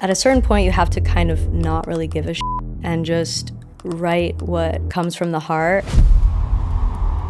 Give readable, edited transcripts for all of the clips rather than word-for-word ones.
At a certain point, you have to kind of not really give a shit and just write what comes from the heart.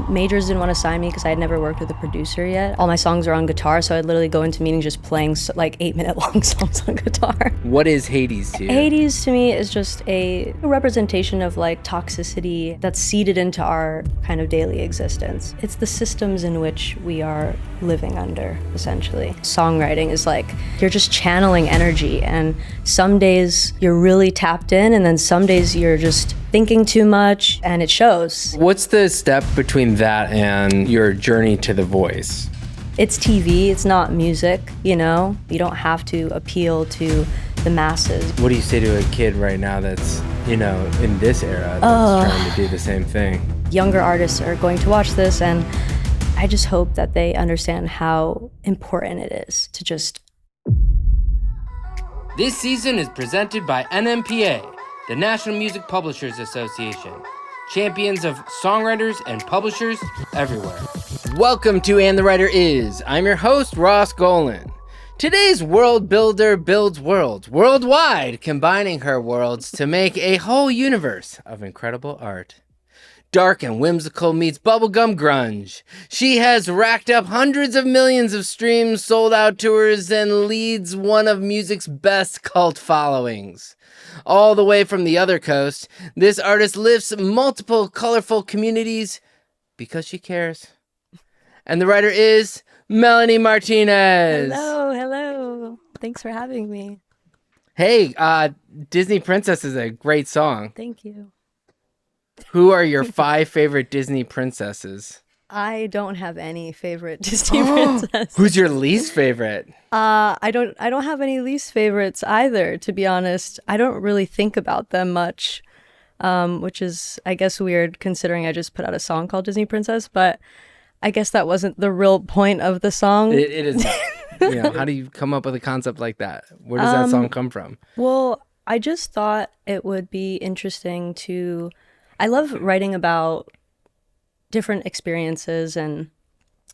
Majors didn't want to sign me because I had never worked with a producer yet. All my songs are on guitar, so I'd literally go into meetings just playing like 8-minute long songs on guitar. What is Hades to you? Hades to me is just a representation of like toxicity that's seeded into our kind of daily existence. It's the systems in which we are living under, essentially. Songwriting is like, you're just channeling energy, and some days you're really tapped in, and then some days you're just thinking too much, and it shows. What's the step between that and your journey to the voice? It's TV, it's not music, you know? You don't have to appeal to the masses. What do you say to a kid right now that's, in this era that's trying to do the same thing? Younger artists are going to watch this, and I just hope that they understand how important it is to just... This season is presented by NMPA, the National Music Publishers Association, champions of songwriters and publishers everywhere. Welcome to And the Writer Is. I'm your host, Ross Golan. Today's world builder builds worlds worldwide, combining her worlds to make a whole universe of incredible art. Dark and whimsical meets bubblegum grunge. She has racked up hundreds of millions of streams, sold out tours, and leads one of music's best cult followings. All the way from the other coast, this artist lifts multiple colorful communities because she cares. And the writer is Melanie Martinez. Hello. Thanks for having me. Hey, Disney Princess is a great song. Thank you. Who are your 5 favorite Disney princesses? I don't have any favorite Disney princesses. Who's your least favorite? I don't have any least favorites either, to be honest. I don't really think about them much, which is, I guess, weird considering I just put out a song called Disney Princess, but I guess that wasn't the real point of the song. It is. How do you come up with a concept like that? Where does that song come from? Well, I just thought it would be interesting to... I love writing about different experiences, and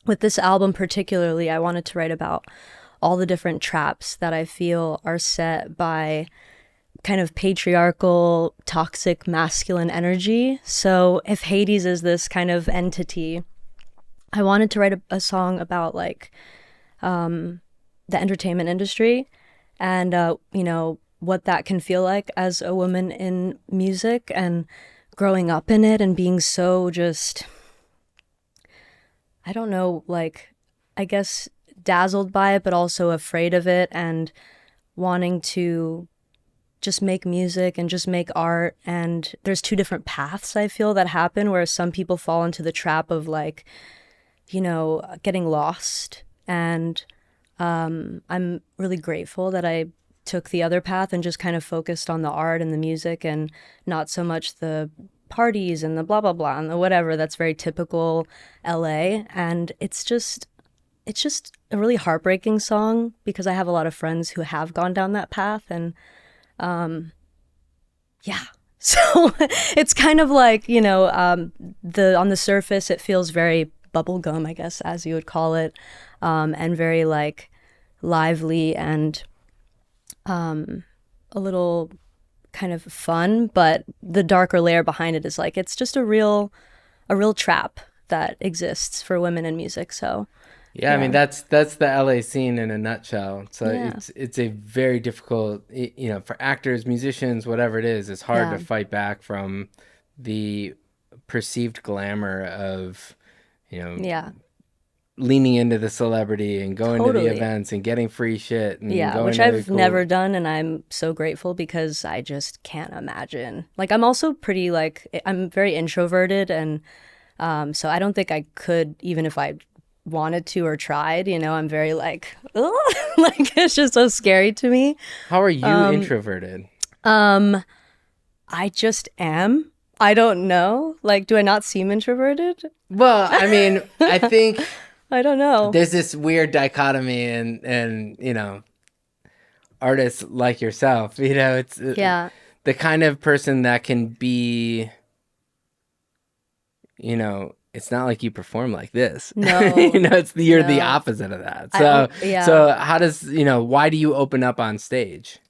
with this album particularly, I wanted to write about all the different traps that I feel are set by kind of patriarchal, toxic, masculine energy. So if Hades is this kind of entity, I wanted to write a song about like the entertainment industry and, what that can feel like as a woman in music and growing up in it and being so just... I don't know, I guess dazzled by it, but also afraid of it and wanting to just make music and just make art. And there's 2 different paths I feel that happen where some people fall into the trap of getting lost. And I'm really grateful that I took the other path and just kind of focused on the art and the music and not so much the parties and the blah blah blah and the whatever that's very typical LA. And it's just a really heartbreaking song because I have a lot of friends who have gone down that path, and so it's kind of like on the surface it feels very bubblegum, I guess, as you would call it, and very like lively and a little kind of fun, but the darker layer behind it is like it's just a real trap that exists for women in music. So I mean that's the LA scene in a nutshell. So it's a very difficult, for actors, musicians, whatever it is, it's hard to fight back from the perceived glamour of leaning into the celebrity and going to the events and getting free shit. And which I've never done, and I'm so grateful because I just can't imagine. Like, I'm also pretty, I'm very introverted, and so I don't think I could, even if I wanted to or tried, I'm very it's just so scary to me. How are you introverted? I just am. I don't know. Do I not seem introverted? Well, I mean, I think... I don't know. There's this weird dichotomy and artists like yourself, it's the kind of person that can be, it's not like you perform like this. No. You're the opposite of that. So how does, why do you open up on stage?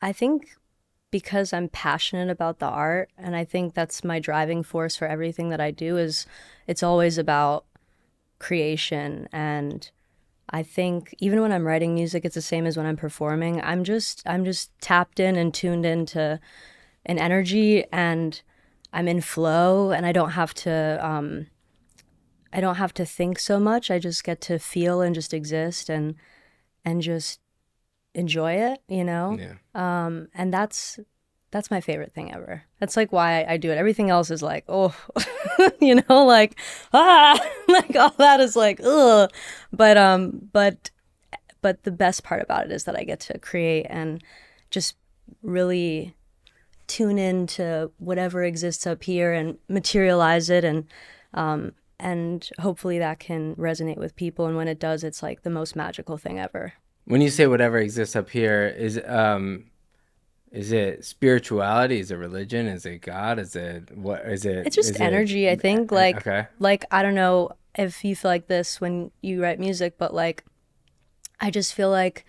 I think because I'm passionate about the art, and I think that's my driving force for everything that I do, is it's always about creation. And I think even when I'm writing music, it's the same as when I'm performing. I'm just tapped in and tuned into an energy, and I'm in flow, and I don't have to think so much. I just get to feel and just exist and just enjoy it, you know? Yeah. And that's my favorite thing ever. That's like why I do it. Everything else is like, oh, like like all that is like, ugh. But the best part about it is that I get to create and just really tune into whatever exists up here and materialize it, and hopefully that can resonate with people. And when it does, it's like the most magical thing ever. When you say whatever exists up here, is it spirituality? Is it religion? Is it God? Is it what? Is it? It's just energy, I think. Okay. Like I don't know if you feel like this when you write music, but like I just feel like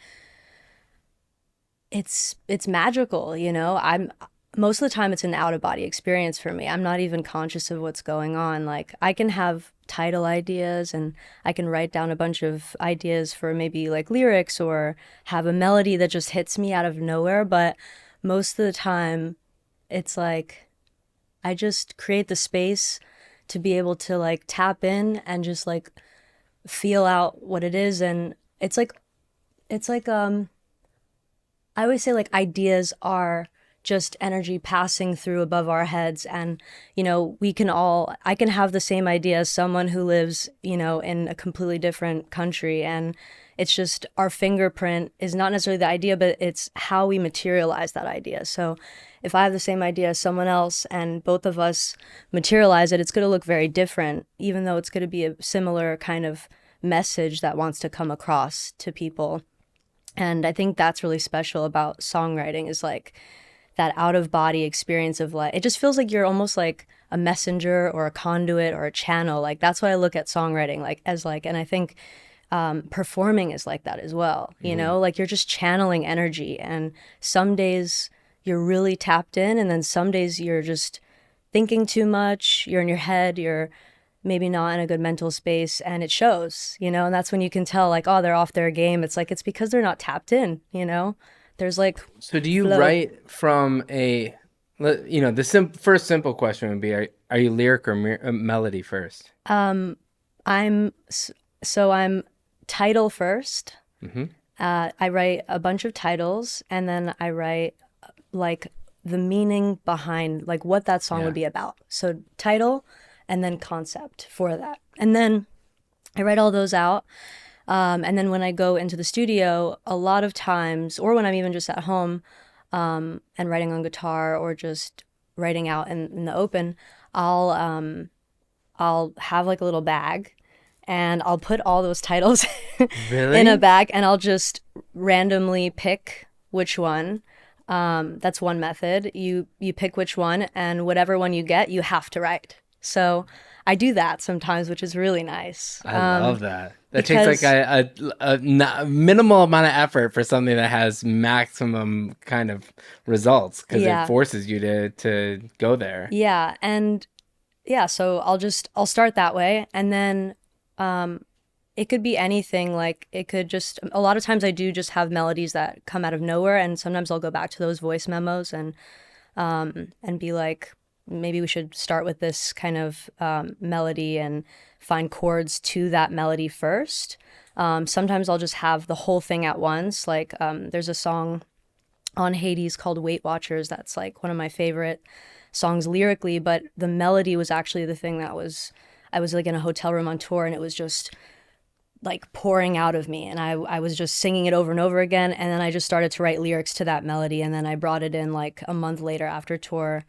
it's magical, you know? I'm most of the time it's an out of body experience for me. I'm not even conscious of what's going on. Like I can have title ideas and I can write down a bunch of ideas for maybe like lyrics or have a melody that just hits me out of nowhere, but most of the time it's like I just create the space to be able to like tap in and just like feel out what it is. And it's like I always say like ideas are just energy passing through above our heads. And, I can have the same idea as someone who lives, in a completely different country. And it's just our fingerprint is not necessarily the idea, but it's how we materialize that idea. So if I have the same idea as someone else and both of us materialize it, it's going to look very different, even though it's going to be a similar kind of message that wants to come across to people. And I think that's really special about songwriting, is like that out of body experience of like, it just feels like you're almost like a messenger or a conduit or a channel. Like that's what I look at songwriting like as like, and I think performing is like that as well. Like you're just channeling energy, and some days you're really tapped in, and then some days you're just thinking too much, you're in your head, you're maybe not in a good mental space, and it shows, and that's when you can tell like, oh, they're off their game. It's like, it's because they're not tapped in, there's like, so do you flow. write from first simple question would be, are you lyric or melody first? I'm title first. Mm-hmm. I write a bunch of titles, and then I write like the meaning behind like what that song would be about. So title, and then concept for that. And then I write all those out. And then when I go into the studio, a lot of times, or when I'm even just at home and writing on guitar or just writing out in the open, I'll have like a little bag, and I'll put all those titles Really? in a bag, and I'll just randomly pick which one. That's one method. You pick which one, and whatever one you get, you have to write. So I do that sometimes, which is really nice. I love that. That takes like a minimal amount of effort for something that has maximum kind of results, because it forces you to go there. Yeah. And yeah, so I'll start that way. And then it could be anything. Like it could just, a lot of times I do just have melodies that come out of nowhere. And sometimes I'll go back to those voice memos and be like, maybe we should start with this kind of melody and find chords to that melody first. Sometimes I'll just have the whole thing at once. Like there's a song on Hades called Weight Watchers that's like one of my favorite songs lyrically, but the melody was actually the thing that I was like in a hotel room on tour, and it was just like pouring out of me, and I was just singing it over and over again, and then I just started to write lyrics to that melody, and then I brought it in like a month later after tour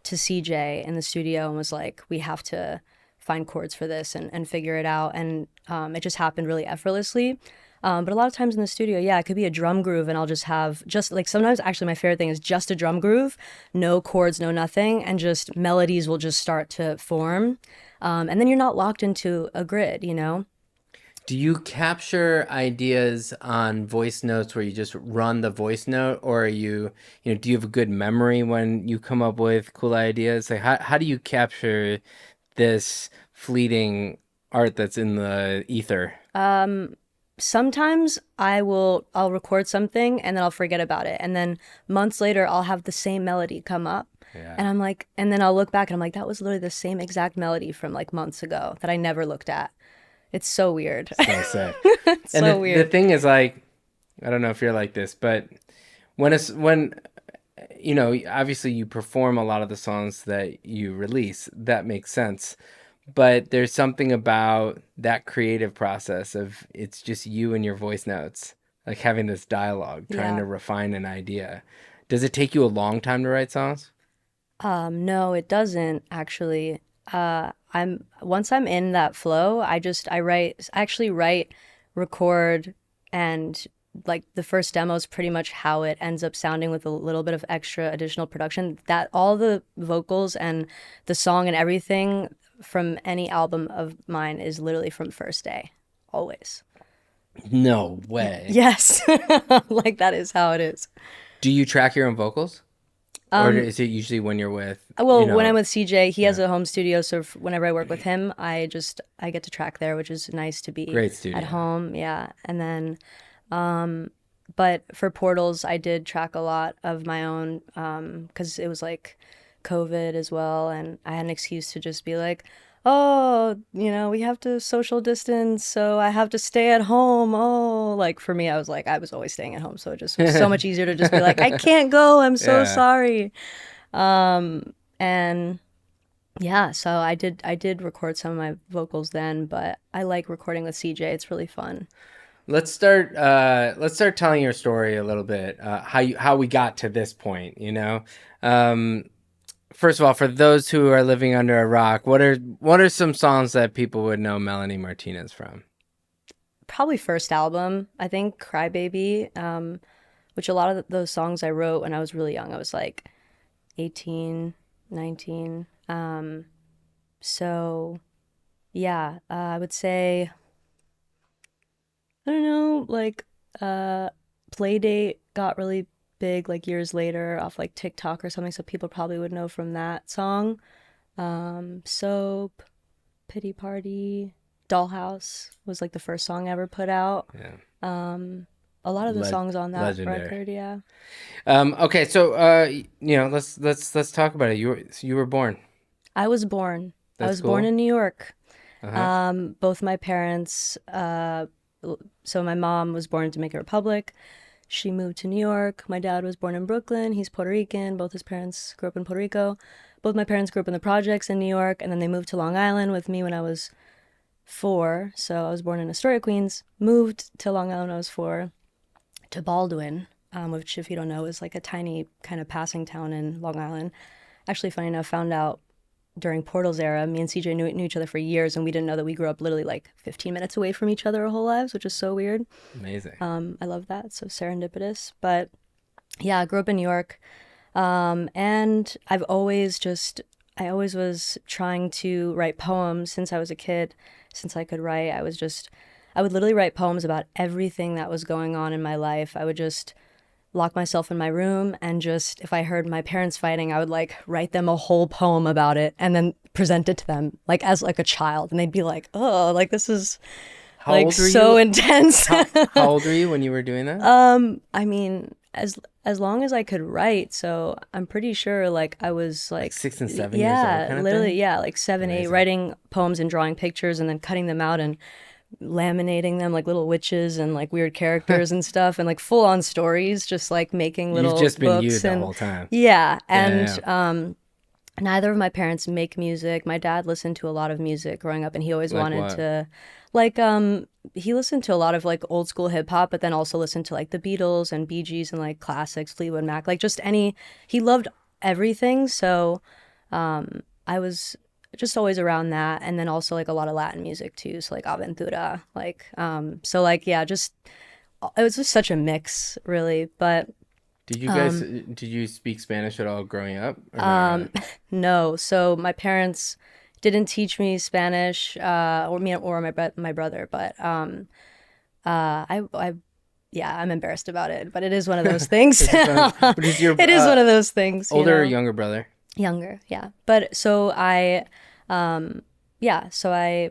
to CJ in the studio and was like, we have to find chords for this and figure it out. And it just happened really effortlessly. But a lot of times in the studio, it could be a drum groove, and I'll just have sometimes actually my favorite thing is just a drum groove, no chords, no nothing, and just melodies will just start to form. And then you're not locked into a grid, Do you capture ideas on voice notes where you just run the voice note, or are do you have a good memory when you come up with cool ideas? Like, how do you capture this fleeting art that's in the ether? Sometimes I'll record something and then I'll forget about it. And then months later I'll have the same melody come up. Yeah. And I'm like, and then I'll look back and I'm like, that was literally the same exact melody from like months ago that I never looked at. It's so weird. So sick. It's And so the weird. thing is, like, I don't know if you're like this, but when obviously you perform a lot of the songs that you release, that makes sense. But there's something about that creative process of it's just you and your voice notes, like having this dialogue, trying Yeah. to refine an idea. Does it take you a long time to write songs? No, it doesn't actually. I'm once I'm in that flow, I actually write, record, and like the first demo is pretty much how it ends up sounding with a little bit of extra additional production. That all the vocals and the song and everything from any album of mine is literally from first day, always. No way. Yes, like that is how it is. Do you track your own vocals? Or is it usually when you're with, Well, when I'm with CJ, he has yeah, a home studio, so whenever I work with him, I get to track there, which is nice to be great at studio. home. Yeah, and then but for Portals, I did track a lot of my own because it was like COVID as well, and I had an excuse to just be like, oh, we have to social distance, so I have to stay at home. Oh, like for me, I was always staying at home, so it just was so much easier to just be like, I can't go. I'm so Yeah. sorry. And yeah, so I did record some of my vocals then, but I like recording with CJ. It's really fun. Let's start telling your story a little bit. How we got to this point, Um, First of all, for those who are living under a rock, what are some songs that people would know Melanie Martinez from? Probably first album, I think Crybaby, which a lot of those songs I wrote when I was really young. I was like 18, 19. So yeah, I would say, I don't know, like Playdate got really big like years later off like TikTok or something, so people probably would know from that song. Soap, Pity Party, Dollhouse was like the first song I ever put out. Yeah, A lot of the Le- songs on that legendary. record, yeah. Okay, so let's talk about it. You were born. I was born. I That's was born cool. in New York. Uh-huh. Both my parents, so my mom was born in Dominican Republic. She moved to New York. My dad was born in Brooklyn. He's Puerto Rican. Both his parents grew up in Puerto Rico. Both my parents grew up in the projects in New York, and then they moved to Long Island with me when I was 4. So I was born in Astoria, Queens, moved to Long Island when I was 4, to Baldwin, which, if you don't know, is like a tiny kind of passing town in Long Island. Actually, funny enough, found out during Portal's era, me and CJ knew each other for years, and we didn't know that we grew up literally like 15 minutes away from each other our whole lives, which is so weird. Amazing. I love that. It's so serendipitous. But yeah, I grew up in New York. And I always was trying to write poems since I was a kid, since I could write. I would literally write poems about everything that was going on in my life. I would just lock myself in my room and just, if I heard my parents fighting, I would like write them a whole poem about it and then present it to them like as like a child. And they'd be like, oh, like this is How like old were so you? intense. How old were you when you were doing that? I mean, as long as I could write, so I'm pretty sure like I was Like like 6 and 7 years old yeah, kind of literally thing? yeah, like 7, 8, Amazing. writing poems and drawing pictures and then cutting them out and laminating them like little witches and like weird characters and stuff and like full on stories, just like making You've little just been you books the and whole time. yeah, Yeah, and yeah. neither of my parents make music. My dad listened to a lot of music growing up and he always Like wanted what? to like he listened to a lot of like old school hip hop, but then also listened to like the Beatles and Bee Gees and like classics, Fleetwood Mac, like just any he loved everything. So I was just always around that, and then also like a lot of Latin music too, so like Aventura, like so like yeah, just it was just such a mix really. But Did you speak Spanish at all growing up or not really? no, so my parents didn't teach me Spanish, or me or my brother, but I yeah, I'm embarrassed about it, but it is one of those things. But is your It is one of those things, you older or know? younger brother? Younger, yeah. But so yeah, so I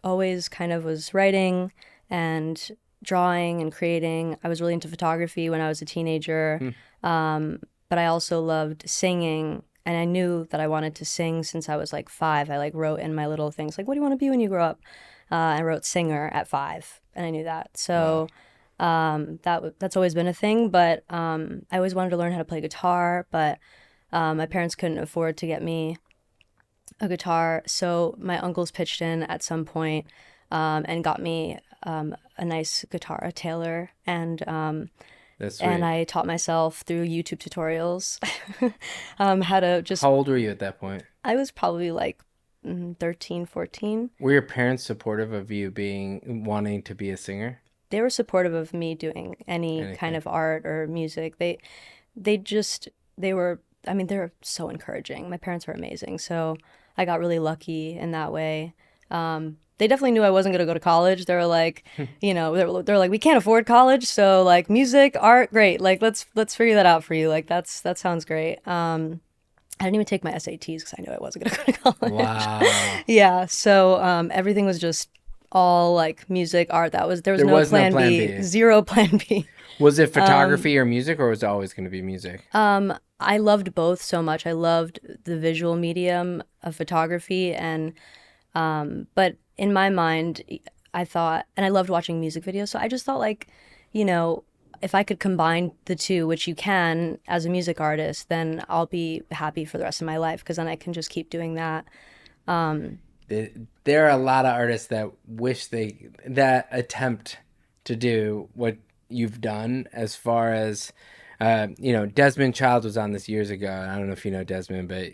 always kind of was writing and drawing and creating. I was really into photography when I was a teenager. But I also loved singing, and I knew that I wanted to sing since I was like 5. I like wrote in my little things like, "What do you want to be when you grow up?" I wrote singer at 5, and I knew that. So that's always been a thing. But I always wanted to learn how to play guitar, but my parents couldn't afford to get me a guitar, so my uncles pitched in at some point and got me a nice guitar, a Taylor, That's sweet. and I taught myself through YouTube tutorials how to just. How old were you at that point? I was probably like 13, 14. Were your parents supportive of you wanting to be a singer? They were supportive of me doing any kind Anything? of art or music. They just, they were, I mean, they're so encouraging. My parents were amazing. So I got really lucky in that way. They definitely knew I wasn't going to go to college. They were like, you know, they're like, we can't afford college. So like music, art, great. Like, let's figure that out for you. Like, that sounds great. I didn't even take my SATs because I knew I wasn't going to go to college. Wow. Yeah. So everything was just all like music, art. There was There no was no plan plan B, B. zero plan B. Was it photography or music, or was it always going to be music? I loved both so much. I loved the visual medium of photography, and but in my mind, I thought, and I loved watching music videos. So I just thought, like, you know, if I could combine the two, which you can as a music artist, then I'll be happy for the rest of my life because then I can just keep doing that. There are a lot of artists that that attempt to do what you've done, as far as Desmond Child was on this years ago. I don't know if you know Desmond, but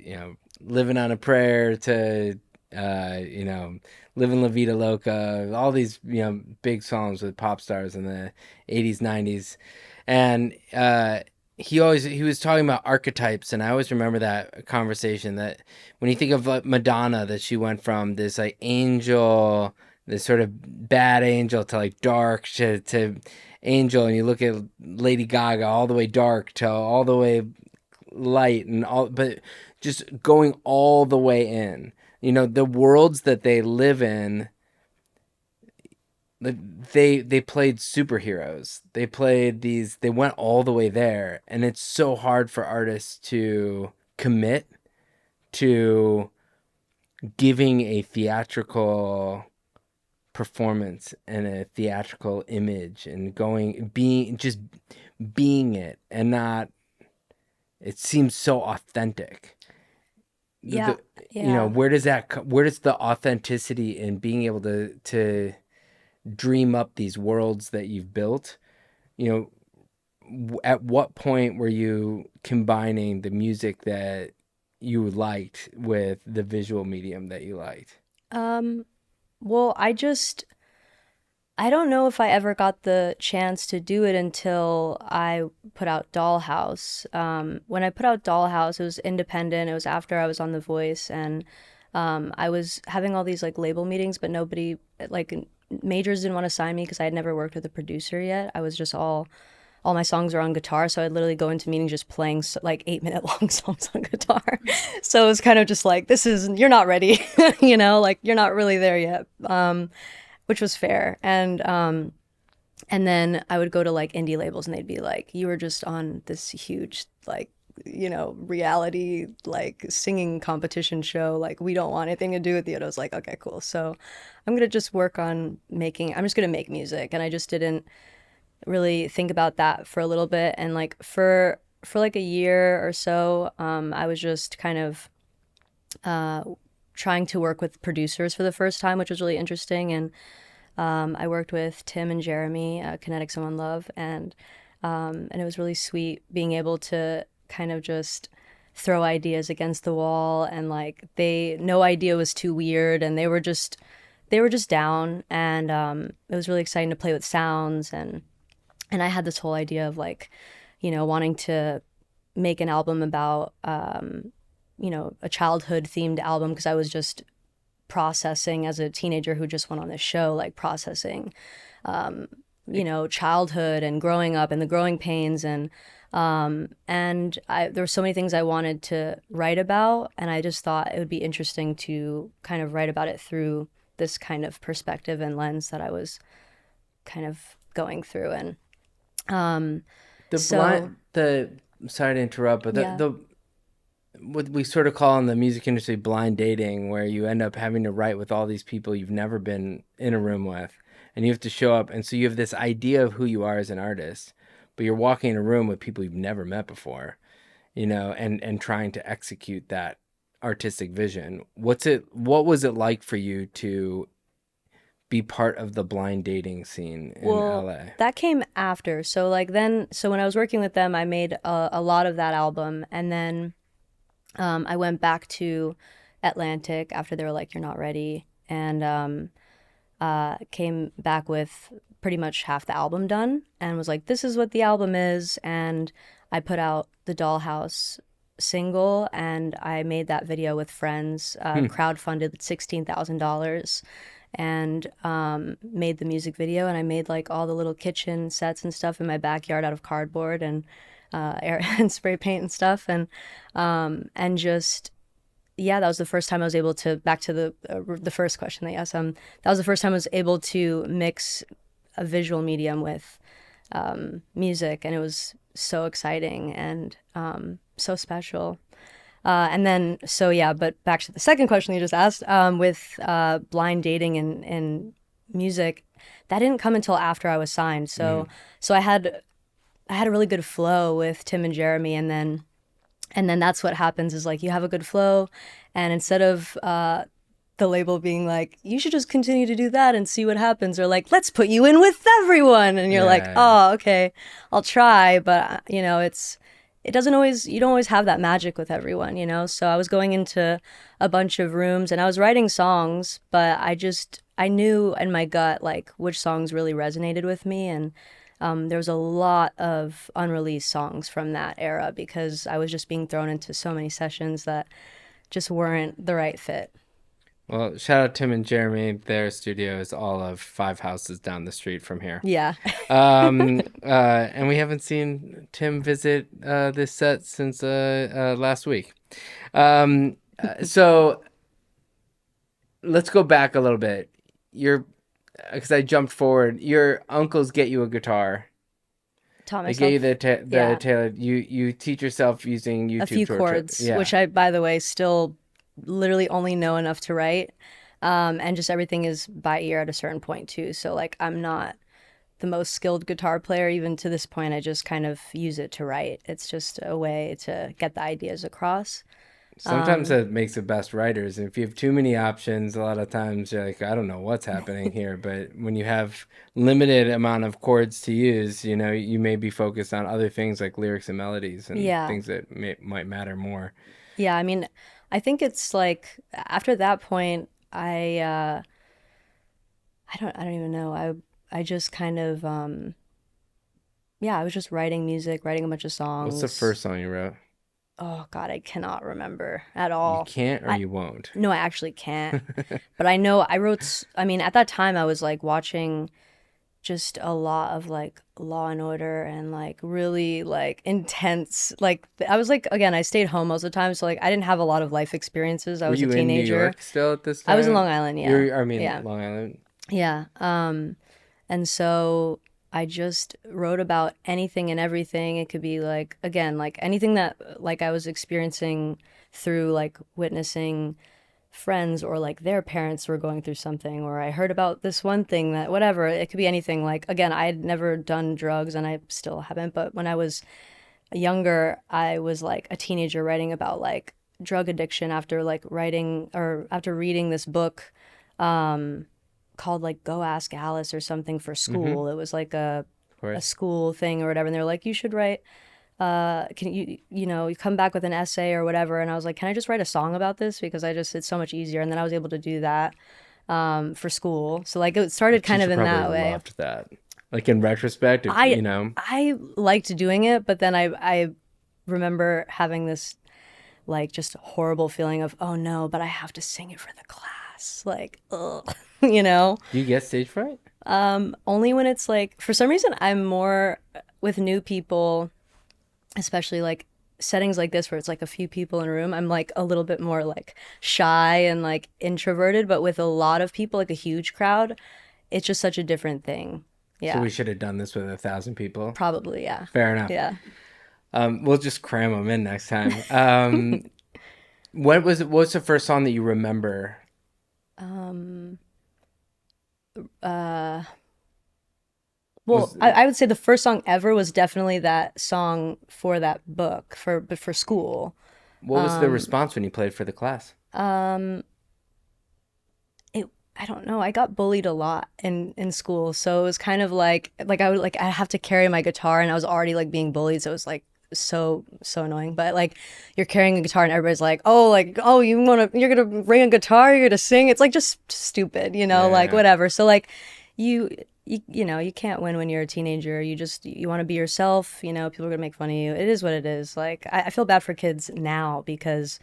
Living on a Prayer to Living La Vida Loca, all these big songs with pop stars in the 80s, 90s. And he was talking about archetypes, and I always remember that conversation, that when you think of like Madonna, that she went from this like angel, this sort of bad angel, to like dark to angel, and you look at Lady Gaga, all the way dark to all the way light, and all, but just going all the way in. The worlds that they live in, they played superheroes. They went all the way there, and it's so hard for artists to commit to giving a theatrical performance and a theatrical image, and being it, and not, it seems so authentic. Yeah, yeah. Where does the authenticity in being able to dream up these worlds that you've built, at what point were you combining the music that you liked with the visual medium that you liked? Well, I don't know if I ever got the chance to do it until I put out Dollhouse. When I put out Dollhouse, it was independent. It was after I was on The Voice, and I was having all these like label meetings, but nobody, like, majors didn't want to sign me because I had never worked with a producer yet. I was just all my songs are on guitar, so I'd literally go into meetings just playing like 8-minute long songs on guitar. So it was kind of just like, you're not ready, like you're not really there yet. Which was fair. And then I would go to like indie labels, and they'd be like, you were just on this huge like reality like singing competition show, like we don't want anything to do with you. And I was like, okay, cool. So I'm gonna just I'm just gonna make music. And I just didn't really think about that for a little bit. And like for like a year or so, I was just kind of trying to work with producers for the first time, which was really interesting. And I worked with Tim and Jeremy, Kinetic Someone Love, and it was really sweet being able to kind of just throw ideas against the wall, and like no idea was too weird, and they were just down, and it was really exciting to play with sounds, and I had this whole idea of like, wanting to make an album about a childhood themed album, because I was just processing as a teenager who just went on this show, like processing, you know, childhood and growing up and the growing pains. And there were so many things I wanted to write about, and I just thought it would be interesting to kind of write about it through this kind of perspective and lens that I was kind of going through. And sorry to interrupt, but Yeah. the what we sort of call in the music industry blind dating, where you end up having to write with all these people you've never been in a room with, and you have to show up, and so you have this idea of who you are as an artist, but you're walking in a room with people you've never met before, you know, and trying to execute that artistic vision. What was it like for you to be part of the blind dating scene in LA? That came after. So when I was working with them, I made a lot of that album, and then I went back to Atlantic after they were like, "You're not ready," and came back with pretty much half the album done, and was like, "This is what the album is." And I put out the Dollhouse single, and I made that video with friends, crowdfunded $16,000, and made the music video. And I made like all the little kitchen sets and stuff in my backyard out of cardboard and and spray paint and stuff. And just, yeah, that was the first time I was able to, back to the first question that you asked, that was the first time I was able to mix a visual medium with music, and it was so exciting and so special. And then, so yeah, but back to the second question you just asked, with blind dating and music, that didn't come until after I was signed. So I had a really good flow with Tim and Jeremy, and then that's what happens is like you have a good flow, and instead of the label being like, you should just continue to do that and see what happens, or like, let's put you in with everyone, and you're like, oh, okay, I'll try, but you know, you don't always have that magic with everyone, you know? So I was going into a bunch of rooms and I was writing songs, but I knew in my gut like which songs really resonated with me, and there was a lot of unreleased songs from that era because I was just being thrown into so many sessions that just weren't the right fit. Well, shout out Tim and Jeremy. Their studio is all of 5 houses down the street from here. Yeah. And we haven't seen Tim visit this set since last week. So let's go back a little bit. Because I jumped forward. Your uncles get you a guitar. Taught They myself. gave you the tailor. You teach yourself using YouTube a few chords, which I, by the way, still literally only know enough to write, and just everything is by ear at a certain point too. So like I'm not the most skilled guitar player even to this point. I just kind of use it to write. It's just a way to get the ideas across. Sometimes that makes the best writers. And if you have too many options, a lot of times you're like, I don't know what's happening here. But when you have limited amount of chords to use, you know, you may be focused on other things like lyrics and melodies and things that might matter more. Yeah, I mean, I think it's like after that point, I don't even know. I just kind of I was just writing music, writing a bunch of songs. What's the first song you wrote? Oh God, I cannot remember at all. You can't, or you won't? No, I actually can't. But I know I wrote. I mean, at that time, I was like watching just a lot of like Law and Order and like really like intense. Like I was like, again, I stayed home most of the time, so like I didn't have a lot of life experiences. I was a teenager. Were you in New York still at this time? I was in Long Island. Yeah. Long Island. Yeah. And so I just wrote about anything and everything. It could be like, again, like anything that like I was experiencing through like witnessing friends or like their parents were going through something, or I heard about this one thing that whatever. It could be anything. Like, again, I had never done drugs and I still haven't. But when I was younger, I was like a teenager writing about like drug addiction after like writing or after reading this book called like Go Ask Alice or something for school. It was like a school thing or whatever, and they were like, you should write can you come back with an essay or whatever, and I was like, can I just write a song about this, because it's so much easier. And then I was able to do that for school. So like it started kind of in that way. Loved that. Like in retrospect, I liked doing it, but then I remember having this like just horrible feeling of, oh no, but I have to sing it for the class. ass. Like, ugh, you know? Do you get stage fright? Only when it's like, for some reason, I'm more with new people, especially like settings like this where it's like a few people in a room. I'm like a little bit more like shy and like introverted, but with a lot of people, like a huge crowd, it's just such a different thing. So Yeah, we should have done this with 1,000 people. probably. Yeah. Fair enough. Yeah. We'll just cram them in next time. What's the first song that you remember? Um, uh, well, Was I would say the first song ever was definitely that song for that book for school. What was the response when you played for the class? Um, it I don't know. I got bullied a lot in school, so it was kind of like I have to carry my guitar, and I was already like being bullied, so it was like so annoying. But like you're carrying a guitar and everybody's like, oh, you're gonna bring a guitar, you're gonna sing. It's like just stupid, like Yeah. whatever. So like you you can't win when you're a teenager. You want to be yourself. People are gonna make fun of you. It is what it is. Like I feel bad for kids now because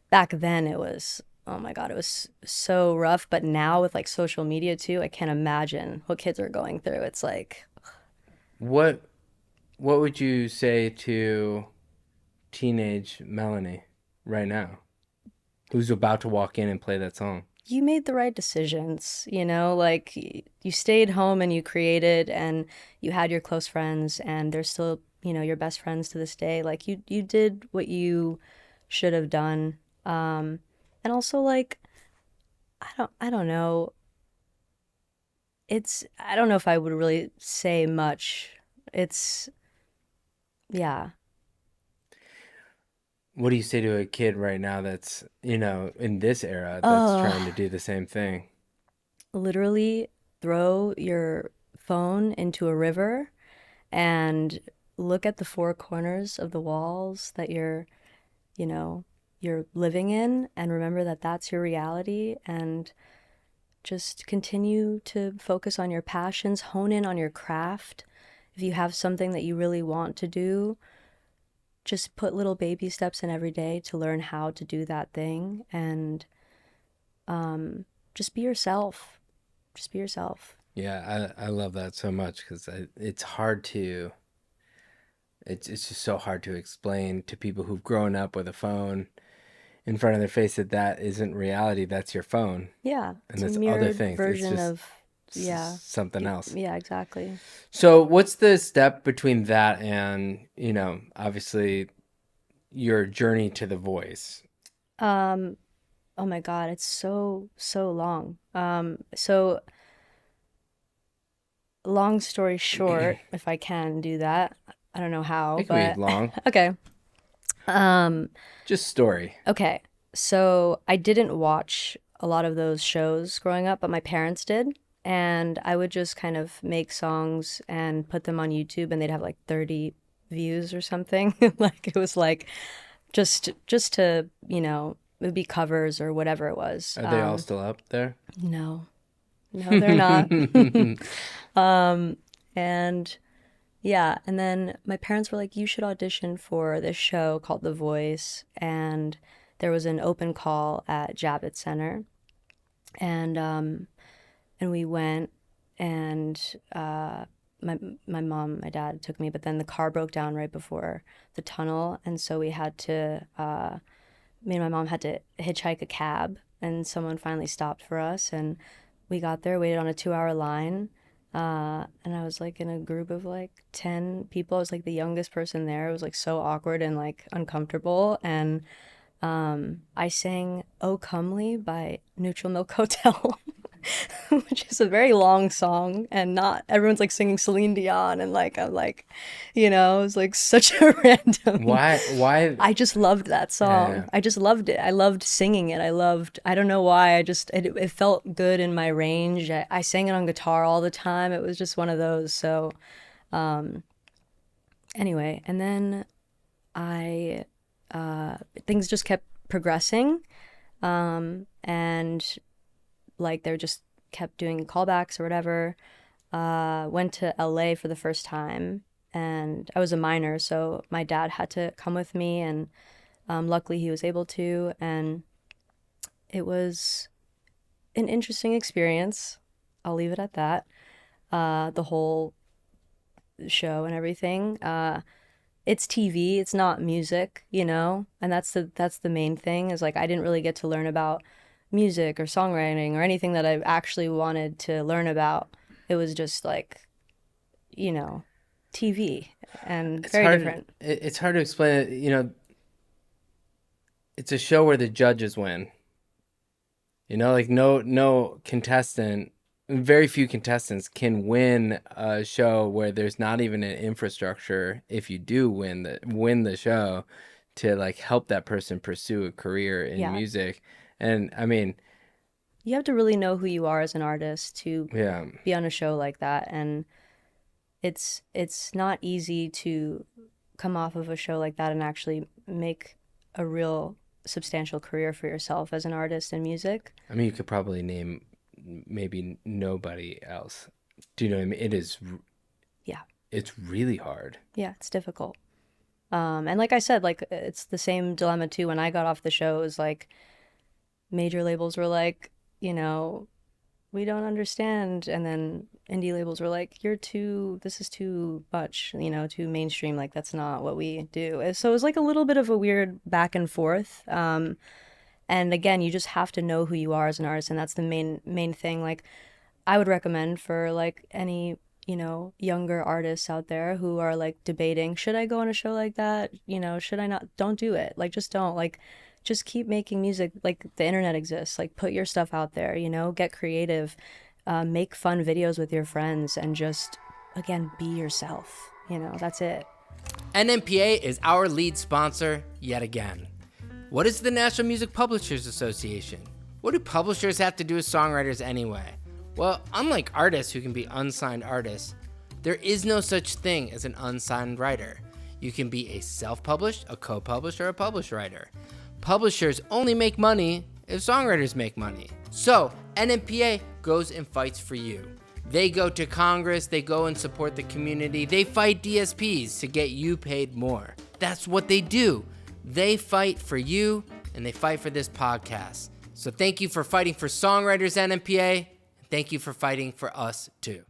back then it was, oh my god, it was so rough. But now with like social media too, I can't imagine what kids are going through. It's like, What What would you say to teenage Melanie right now, who's about to walk in and play that song? you made the right decisions, like you stayed home and you created and you had your close friends and they're still, your best friends to this day. Like you did what you should have done. And also like I don't know. I don't know if I would really say much. It's yeah. What do you say to a kid right now that's, in this era that's trying to Oh, do the same thing? literally throw your phone into a river and look at the four corners of the walls that you know, you're living in and remember that that's your reality and just continue to focus on your passions, hone in on your craft. If you have something that you really want to do, just put little baby steps in every day to learn how to do that thing and just be yourself. Just be yourself. Yeah, I love that so much because it's hard to, it's just so hard to explain to people who've grown up with a phone in front of their face that that isn't reality, that's your phone. Yeah, And it's a that's other mirrored things. It's version just of, yeah, something else. yeah, exactly. So, what's the step between that and, obviously your journey to the voice? Um, oh my God, it's so long. So long story short, if I can do that, I don't know how, It can be but long, okay. Um, just story. okay. So I didn't watch a lot of those shows growing up, but my parents did. And I would just kind of make songs and put them on YouTube and they'd have like 30 views or something. Like it was like just to, it would be covers or whatever it was. Are they all still up there? No, no, they're not. And yeah, and then my parents were like, you should audition for this show called The Voice. And there was an open call at Javits Center. And we went and my mom, my dad took me, but then the car broke down right before the tunnel. And so we had to, me and my mom had to hitchhike a cab and someone finally stopped for us. And we got there, waited on a 2 hour line. And I was like in a group of like 10 people. I was like the youngest person there. It was like so awkward and like uncomfortable. And I sang "Oh Comely" by Neutral Milk Hotel, which is a very long song, and not everyone's like singing Celine Dion. And like, I'm like, it was like such a random. Why? I just loved that song. Yeah. I just loved it. I loved singing it. I don't know why. It felt good in my range. I sang it on guitar all the time. It was just one of those. So, anyway, and then I, things just kept progressing. And like they just kept doing callbacks or whatever. Went to LA for the first time and I was a minor, so my dad had to come with me and luckily he was able to and it was an interesting experience. I'll leave it at that. The whole show and everything. It's TV, it's not music, you know? And that's the main thing is like I didn't really get to learn about music or songwriting or anything that I actually wanted to learn about. It was just like, you know, TV and It's very hard. different. It's hard to explain it. It's a show where the judges win. Like no contestant, very few contestants can win a show where there's not even an infrastructure. If you do win the show, to like help that person pursue a career in Yeah. music, and I mean, You have to really know who you are as an artist to yeah, be on a show like that, and it's not easy to come off of a show like that and actually make a real substantial career for yourself as an artist in music. I mean, you could probably name maybe nobody else. Do you know what I mean? Yeah. It's really hard. Yeah, it's difficult. And like I said, like it's the same dilemma too. When I got off the show, it was like major labels were like, you know, we don't understand. And then indie labels were like, this is too much, you know, too mainstream. Like that's not what we do. And so it was like a little bit of a weird back and forth. And again, you just have to know who you are as an artist. And that's the main thing. Like I would recommend for like any, you know, younger artists out there who are like debating, should I go on a show like that? You know, should I not? Don't do it. Like, just don't. Like, just keep making music. Like, the internet exists. Like, put your stuff out there, you know, get creative, make fun videos with your friends, and just, again, be yourself. You know, that's it. NMPA is our lead sponsor yet again. What is the National Music Publishers Association? What do publishers have to do with songwriters anyway? Well, unlike artists who can be unsigned artists, there is no such thing as an unsigned writer. You can be a self-published, a co-published, or a published writer. Publishers only make money if songwriters make money. So, NMPA goes and fights for you. They go to Congress, they go and support the community, they fight DSPs to get you paid more. That's what they do. They fight for you, and they fight for this podcast. So thank you for fighting for songwriters, NMPA. Thank you for fighting for us, too.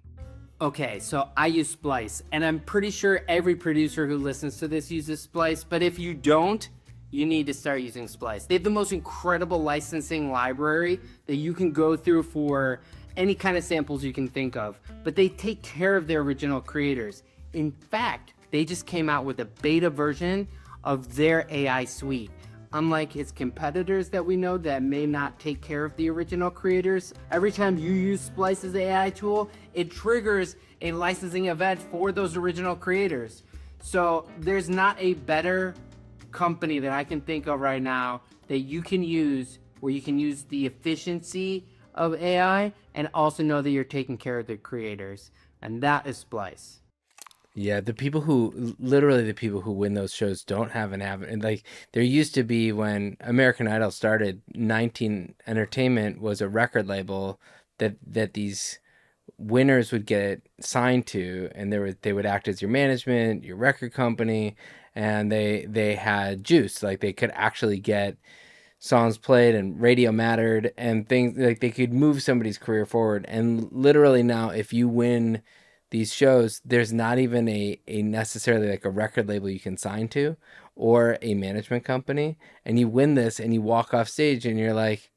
Okay, so I use Splice, and I'm pretty sure every producer who listens to this uses Splice, but if you don't, you need to start using Splice. They have the most incredible licensing library that you can go through for any kind of samples you can think of, but they take care of their original creators. In fact, they just came out with a beta version of their AI suite. Unlike its competitors that we know that may not take care of the original creators, every time you use Splice's AI tool, it triggers a licensing event for those original creators. So there's not a better company that I can think of right now that you can use where you can use the efficiency of AI and also know that you're taking care of the creators. And that is Splice. Yeah, the people who win those shows don't have an avenue. And like there used to be when American Idol started, 19 Entertainment was a record label that these winners would get signed to, and they would act as your management, your record company, and they had juice. Like they could actually get songs played and radio mattered and things, like they could move somebody's career forward. And literally now, if you win these shows, there's not even a necessarily like a record label you can sign to or a management company, and you win this and you walk off stage and you're like,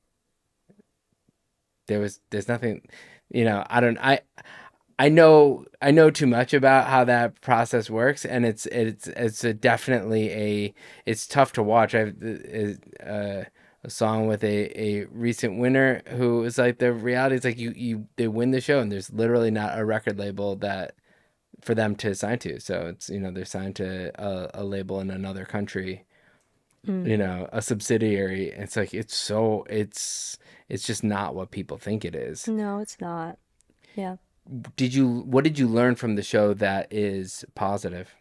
there's nothing, I know too much about how that process works, and it's definitely it's tough to watch. I have a song with a recent winner who was like, the reality is like they win the show and there's literally not a record label that for them to sign to. So it's, they're signed to a label in another country, a subsidiary. It's like, it's just not what people think it is. No, it's not. Yeah. What did you learn from the show that is positive?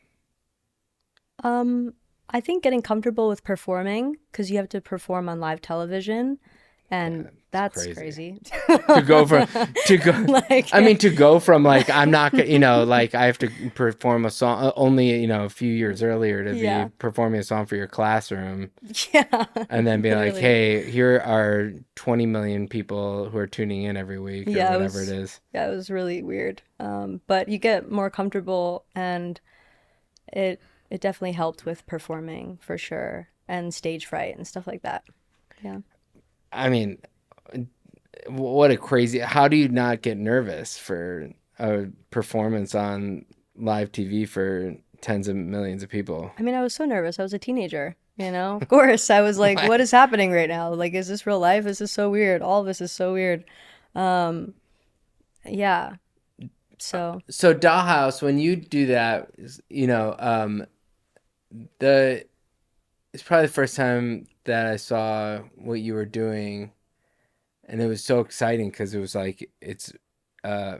I think getting comfortable with performing, because you have to perform on live television, And It's that's crazy. crazy. To go from to go Like, I mean to go from like I'm not like I have to perform a song only a few years earlier to be yeah. performing a song for your classroom Yeah. and then be like, Literally. hey, here are 20 million people who are tuning in every week or Yeah, whatever it is. it was really weird. But you get more comfortable, and it it definitely helped with performing for sure, and stage fright and stuff like that. Yeah. I mean, what a crazy, how do you not get nervous for a performance on live TV for tens of millions of people? I mean, I was so nervous. I was a teenager, you know? Of course, I was like, what is happening right now? Like, is this real life? This is so weird. All of this is so weird. Um, yeah. So, So Dollhouse, when you do that, the it's probably the first time that I saw what you were doing, and it was so exciting because it was like uh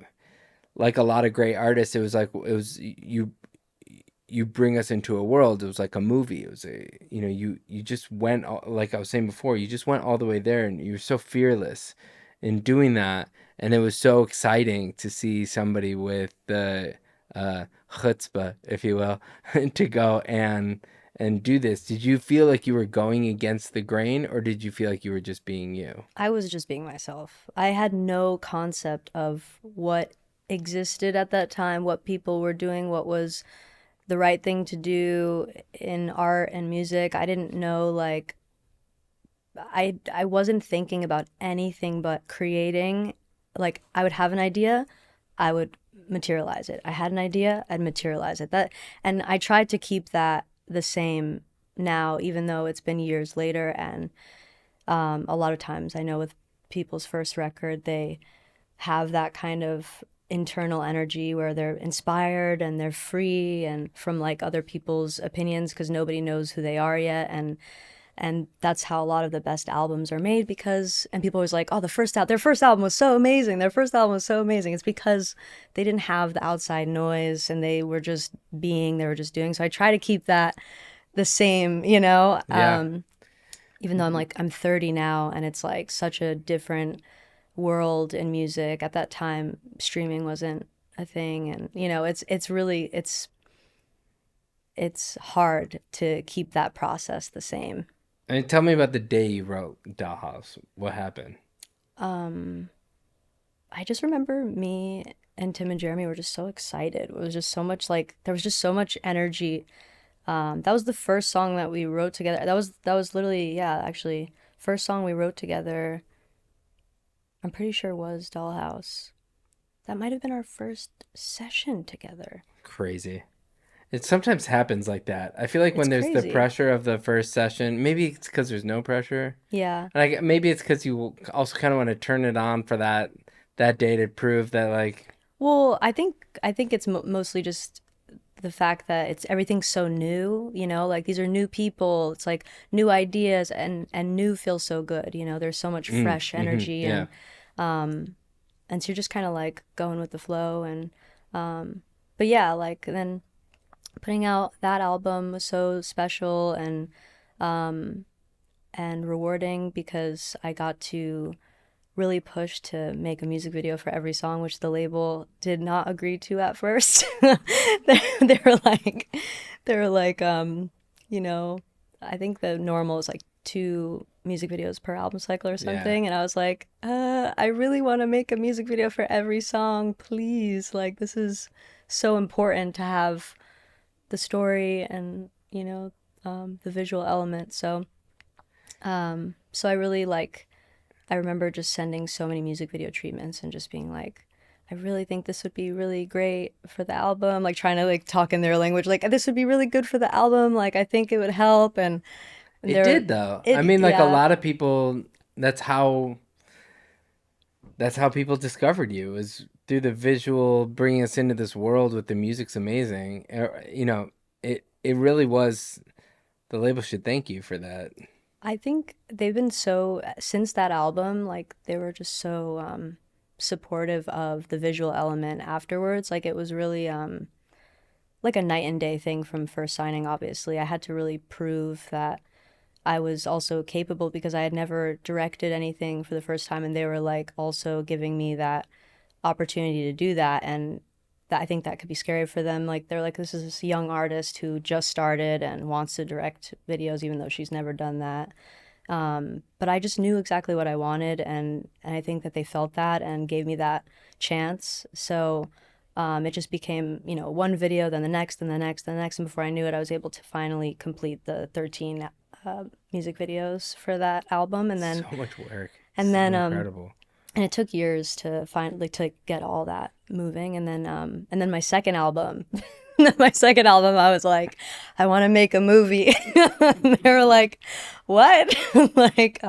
like a lot of great artists. It was like it was you bring us into a world. It was like a movie. It was you just went like I was saying before. You just went all the way there, and you were so fearless in doing that, and it was so exciting to see somebody with the chutzpah, if you will, to go and do this. Did you feel like you were going against the grain, or did you feel like you were just being you? I was just being myself. I had no concept of what existed at that time, what people were doing, what was the right thing to do in art and music. I didn't know, like, I wasn't thinking about anything but creating. Like, I would have an idea, I would materialize it. I had an idea, I'd materialize it. That, and I tried to keep that the same now, even though it's been years later. And a lot of times I know with people's first record, they have that kind of internal energy where they're inspired and they're free and from like other people's opinions because nobody knows who they are yet. And that's how a lot of the best albums are made. Because, and people always like, oh, their first album was so amazing, their first album was so amazing. It's because they didn't have the outside noise and they were just they were just doing. So I try to keep that the same, Yeah. even though I'm 30 now, and it's like such a different world in music. At that time, streaming wasn't a thing, and it's hard to keep that process the same. And tell me about the day you wrote Dollhouse. What happened? Um, I just remember me and Tim and Jeremy were just so excited. It was just so much, like, there was just so much energy. That was the first song that we wrote together. That was literally, yeah, actually, first song we wrote together. I'm pretty sure was Dollhouse. That might have been our first session together. Crazy. It sometimes happens like that. I feel like It's when there's the crazy. pressure of the first session, maybe it's because there's no pressure. Yeah. Like maybe it's because you also kind of want to turn it on for that day to prove that like Well, I think it's mostly just the fact that it's everything's so new, like these are new people. It's like new ideas, and new feels so good, there's so much fresh energy, yeah. and so you're just kind of like going with the flow. And but yeah, like then putting out that album was so special and rewarding because I got to really push to make a music video for every song, which the label did not agree to at first. They were like, you know, I think the normal is like 2 music videos per album cycle or Yeah. something. And I was like, I really want to make a music video for every song, please. Like, this is so important to have the story and, the visual element. So I really I remember just sending so many music video treatments and just being like, I really think this would be really great for the album. Like trying to like talk in their language, like this would be really good for the album. Like I think it would help. And It they're did though. I it mean like a yeah. lot of people that's how people discovered you is through the visual bringing us into this world with the music's amazing. It really was the label should thank you for that. I think they've been so since that album, like they were just so supportive of the visual element afterwards. Like it was really like a night and day thing from first signing, obviously. I had to really prove that I was also capable because I had never directed anything for the first time, and they were like also giving me that opportunity to do that. And that, I think that could be scary for them. Like they're like, this is this young artist who just started and wants to direct videos, even though she's never done that. But I just knew exactly what I wanted, and I think that they felt that and gave me that chance. So it just became, you know, one video, then the next, and the next, and the next, and before I knew it, I was able to finally complete the 13 music videos for that album, and then So much work. and So then incredible. and it took years to finally to get all that moving, and then my second album. My second album, I was like, I want to make a movie. And they were like, what? Like,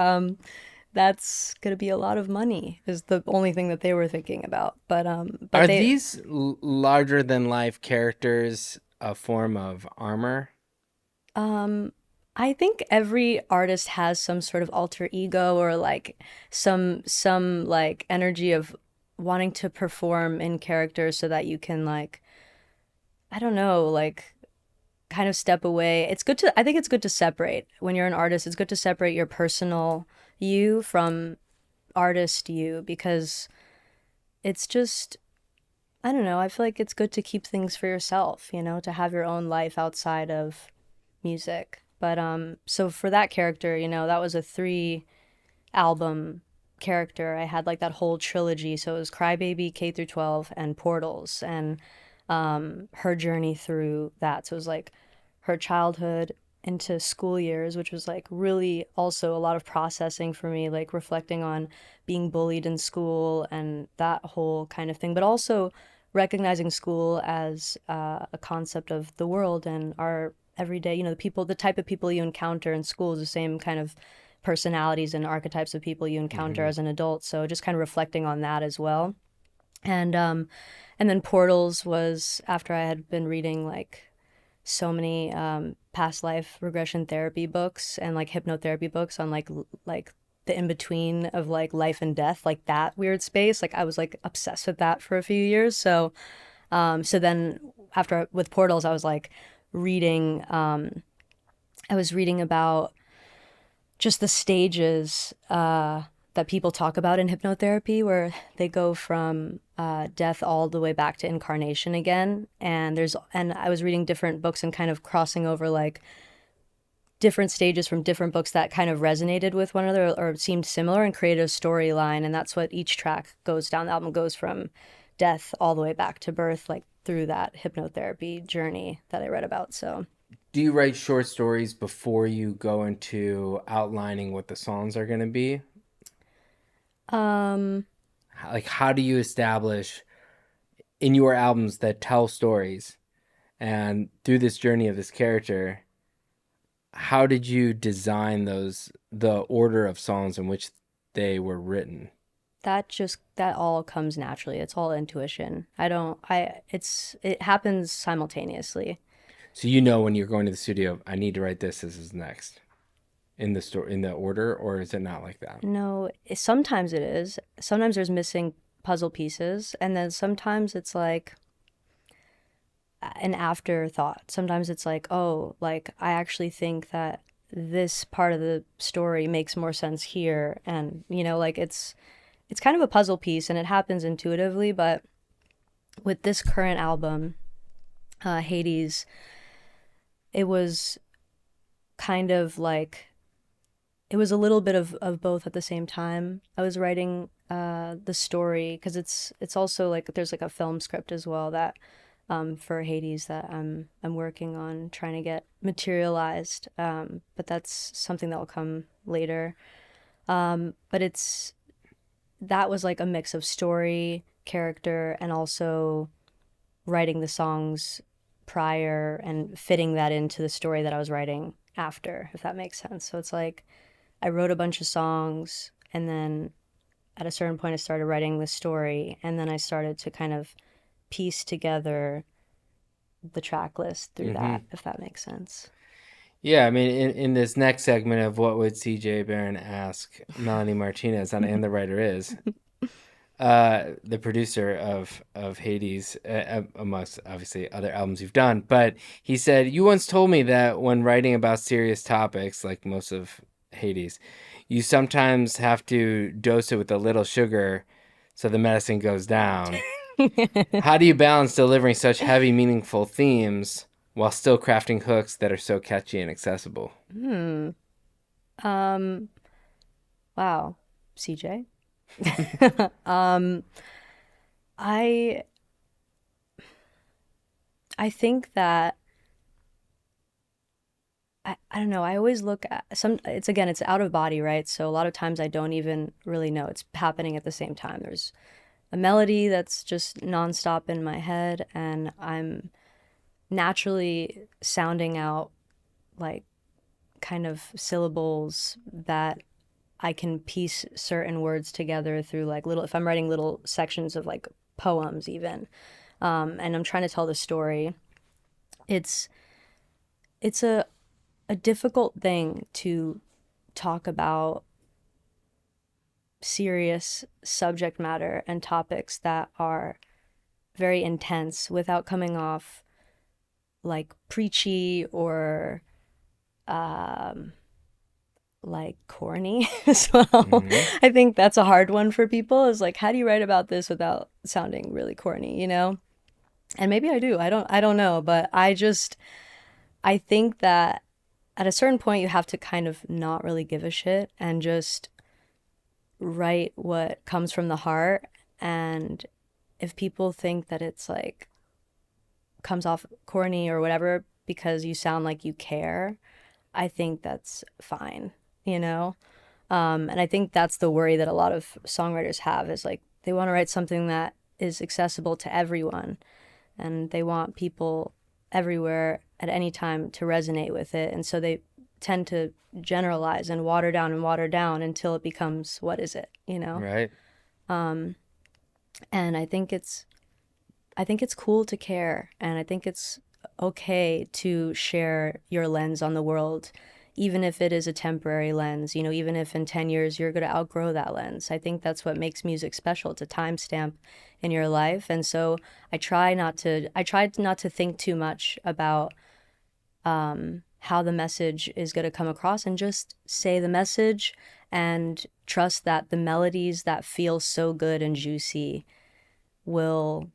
that's gonna be a lot of money is the only thing that they were thinking about. But Are they, these larger than life characters a form of armor? I think every artist has some sort of alter ego or like some like energy of wanting to perform in character so that you can like, I don't know, like kind of step away. It's good to, I think it's good to separate when you're an artist. It's good to separate your personal you from artist you because it's just, I don't know, I feel like it's good to keep things for yourself, you know, to have your own life outside of music. But so for that character, you know, that was a 3 album character. I had like that whole trilogy. So it was Crybaby, K through 12, and Portals, and her journey through that. So it was like her childhood into school years, which was like really also a lot of processing for me, like reflecting on being bullied in school and that whole kind of thing, but also recognizing school as a concept of the world and our everyday, you know, the people, the type of people you encounter in school is the same kind of personalities and archetypes of people you encounter Hmm. as an adult. So just kind of reflecting on that as well. And and then Portals was after I had been reading like so many past life regression therapy books and like hypnotherapy books on like the in between of like life and death, like that weird space. Like I was like obsessed with that for a few years. So so then after with Portals, I was like reading. I was reading about just the stages that people talk about in hypnotherapy, where they go from death all the way back to incarnation again. And I was reading different books and kind of crossing over like different stages from different books that kind of resonated with one another or seemed similar and created a storyline. And that's what each track goes down. The album goes from death all the way back to birth, like through that hypnotherapy journey that I read about. So Do you write short stories before you go into outlining what the songs are going to be? um Like, how do you establish in your albums that tell stories and through this journey of this character, how did you design those, the order of songs in which they were written? that all comes naturally. It's all intuition. I don't I it's it happens simultaneously. So you know when you're going to the studio, I need to write this. This is next in the story in the order, or is it not like that? No, sometimes it is. Sometimes there's missing puzzle pieces, and then sometimes it's like an afterthought. Sometimes it's like, oh, like I actually think that this part of the story makes more sense here, and you know, like it's kind of a puzzle piece, and it happens intuitively. But with this current album, Hades, it was kind of like it was a little bit of both at the same time. I was writing the story because it's also like there's like a film script as well that for Hades that I'm working on trying to get materialized. But that's something that will come later. But it's that was like a mix of story, character, and also writing the songs prior and fitting that into the story that I was writing after, if that makes sense. So it's like I wrote a bunch of songs and then at a certain point I started writing the story and then I started to kind of piece together the track list through Hmm. that, if that makes sense. Yeah, I mean, in this next segment of what would CJ Barron ask Melanie Martinez on And the Writer Is, the producer of Hades, amongst obviously other albums you've done. But he said, you once told me that when writing about serious topics, like most of Hades, you sometimes have to dose it with a little sugar so the medicine goes down. How do you balance delivering such heavy, meaningful themes while still crafting hooks that are so catchy and accessible? Um, wow, CJ. um, I I think that I don't know. I always look at it's out of body, right? So a lot of times I don't even really know it's happening at the same time. There's a melody that's just nonstop in my head, and I'm naturally sounding out like kind of syllables that I can piece certain words together through like little, if I'm writing little sections of like poems even, and I'm trying to tell the story, it's it's a difficult thing to talk about serious subject matter and topics that are very intense without coming off like preachy or um, like corny as well. Mm-hmm. I think that's a hard one for people is like, how do you write about this without sounding really corny, you know? And maybe I do. I don't know, but I think that at a certain point you have to kind of not really give a shit and just write what comes from the heart. And if people think that it's like comes off corny or whatever because you sound like you care, I think that's fine, you know? And I think that's the worry that a lot of songwriters have is like they want to write something that is accessible to everyone and they want people everywhere at any time to resonate with it. And so they tend to generalize and water down until it becomes what is it, you know? Right. And I think it's cool to care, and I think it's okay to share your lens on the world, even if it is a temporary lens, you know, even if in 10 years you're going to outgrow that lens. I think that's what makes music special. It's a timestamp in your life. And so I tried not to think too much about how the message is going to come across and just say the message and trust that the melodies that feel so good and juicy will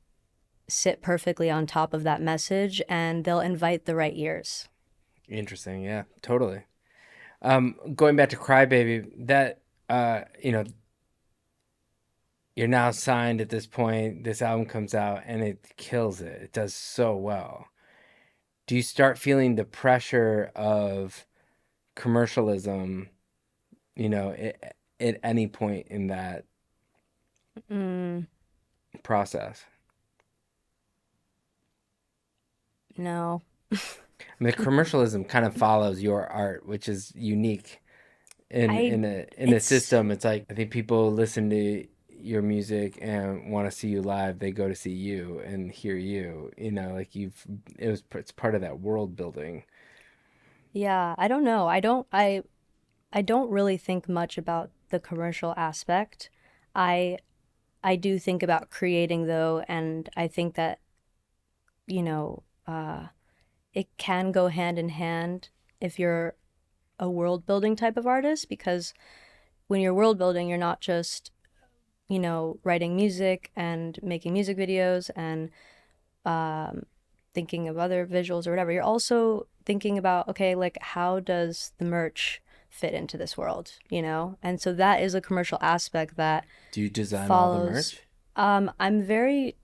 sit perfectly on top of that message and they'll invite the right ears. Interesting. Yeah, totally. Going back to Crybaby, that, you're now signed at this point. This album comes out and it kills it. It does so well. Do you start feeling the pressure of commercialism, at any point in that Mm, process? no. I mean, the commercialism kind of follows your art, which is unique in I, in a it's, system. It's like I think people listen to your music and want to see you live. They go to see you and hear you. Like it's part of that world building. yeah, I don't know. I don't really think much about the commercial aspect. I, I do think about creating though, and I think that, you know, it can go hand in hand if you're a world building type of artist because when you're world building, you're not just, you know, writing music and making music videos and um, thinking of other visuals or whatever. You're also thinking about, okay, like how does the merch fit into this world, you know? And so that is a commercial aspect that Do you design all the follows. merch? Um, I'm very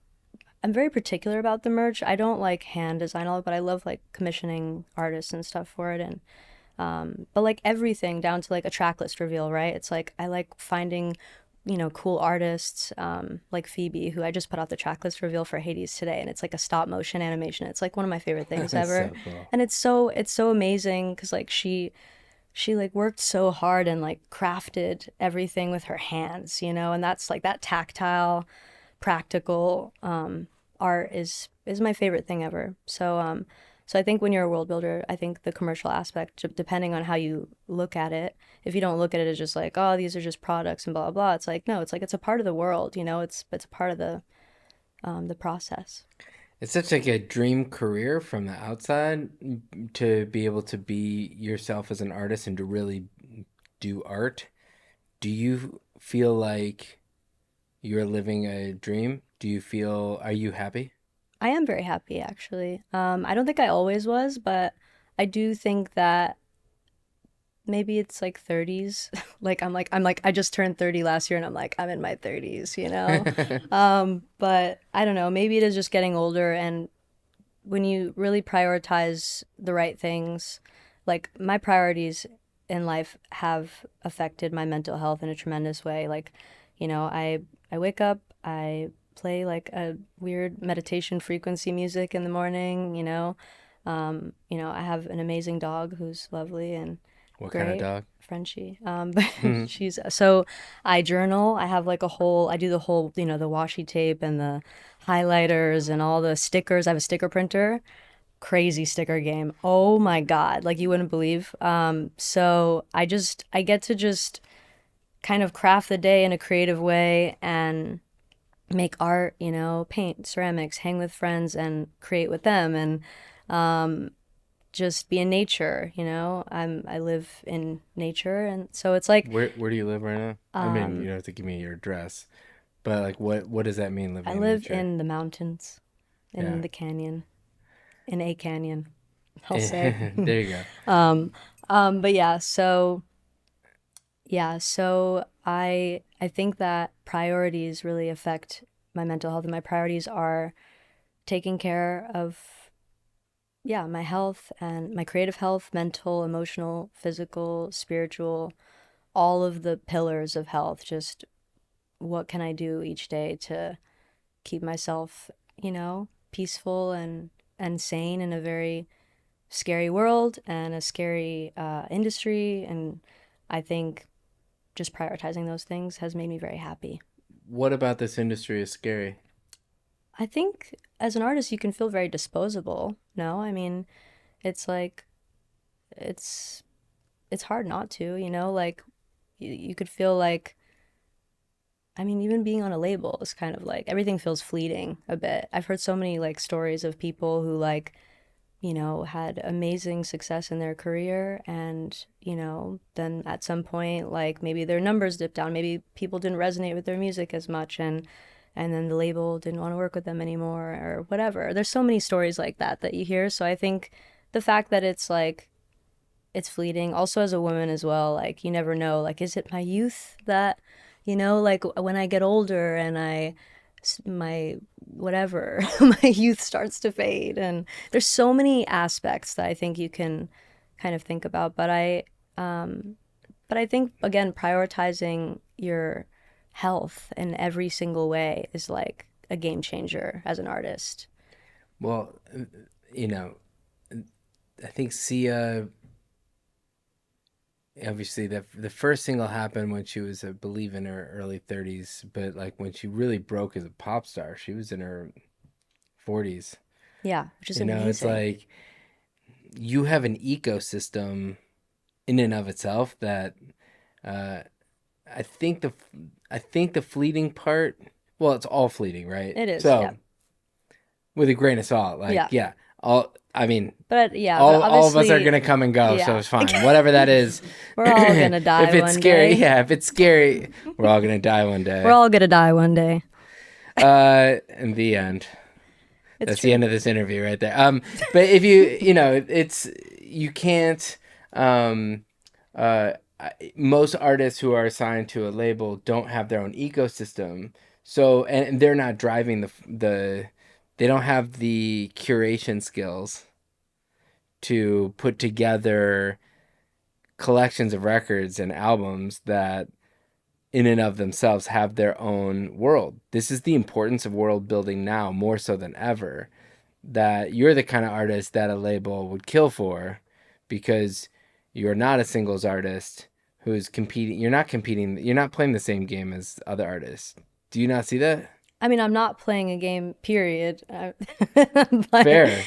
I'm very particular about the merch. I don't like hand design all, but I love like commissioning artists and stuff for it and but like everything down to like a track list reveal, right? It's like I like finding, you know, cool artists like Phoebe, who I just put out the track list reveal for Hades today, and it's like a stop motion animation. It's like one of my favorite things That's ever, so cool. and it's so amazing because like she like worked so hard and like crafted everything with her hands, you know, and that's like that tactile, practical art is my favorite thing ever. So I think when you're a world builder, I think the commercial aspect, depending on how you look at it, if you don't look at it as just like, oh, these are just products and blah blah blah, it's like no, it's like it's a part of the world, you know, it's a part of the process. It's such like a dream career from the outside to be able to be yourself as an artist and to really do art. Do you feel like you're living a dream? Are you happy? I am very happy actually. I don't think I always was, but I do think that maybe it's like 30s. Like I just turned 30 last year and I'm like I'm in my 30s, you know. But I don't know, maybe it is just getting older, and when you really prioritize the right things, like my priorities in life have affected my mental health in a tremendous way. Like, you know, I wake up, I play like a weird meditation frequency music in the morning, you know, I have an amazing dog who's lovely and What kind of great, dog? Frenchie. But she's so I journal. I have like a whole. I do the whole, you know, the washi tape and the highlighters and all the stickers. I have a sticker printer. Crazy sticker game. Oh my God, like you wouldn't believe. So I get to just kind of craft the day in a creative way and make art. You know, paint ceramics, hang with friends, and create with them, and just be in nature, you know. I live in nature, and so it's like Where do you live right now? I mean, you don't have to give me your address, but like what does that mean I living in live nature? in the mountains, in Yeah. the canyon, in a canyon, I'll say. There you go. But so I think that priorities really affect my mental health, and my priorities are taking care of my health and my creative health, mental, emotional, physical, spiritual, all of the pillars of health. Just what can I do each day to keep myself, you know, peaceful and sane in a very scary world and a scary industry. And I think just prioritizing those things has made me very happy. What about this industry is scary? I think as an artist, you can feel very disposable. No, I mean, it's like it's it's hard not to, you know, like you could feel like, I mean, even being on a label is kind of like everything feels fleeting a bit. I've heard so many like stories of people who like, you know, had amazing success in their career, and, you know, then at some point like maybe their numbers dipped down, maybe people didn't resonate with their music as much, and then the label didn't want to work with them anymore or whatever. There's so many stories like that you hear. So I think the fact that it's like it's fleeting. Also, as a woman as well, like you never know. Like, is it my youth that, you know, like when I get older and my whatever, my youth starts to fade, and there's so many aspects that I think you can kind of think about. But I think again, prioritizing your health in every single way is like a game changer as an artist. Well, you know, I think Sia, obviously the first single happened when she was, I believe, in her early 30s, but like when she really broke as a pop star, she was in her 40s. Yeah, which is You know, it's amazing. like you have an ecosystem in and of itself that uh, I think the fleeting part, well, it's all fleeting, right? It is, yeah. So with a grain of salt, like Yeah. yeah, all I mean, But all of us are obviously, gonna come and go, so yeah. it's fine. Whatever that is. We're all gonna If die it's one scary, day. yeah, if it's scary, we're all gonna die one We're day. all gonna die one day. In the end. It's That's the true. end of this interview right there. But if you know, it's you can't. Um, Most artists who are assigned to a label don't have their own ecosystem, so and they're not driving they don't have the curation skills to put together collections of records and albums that in and of themselves have their own world. This is the importance of world building now more so than ever, that you're the kind of artist that a label would kill for because you're not a singles artist who's competing. You're not competing. You're not playing the same game as other artists. Do you not see that? I mean, I'm not playing a game, period. But Fair.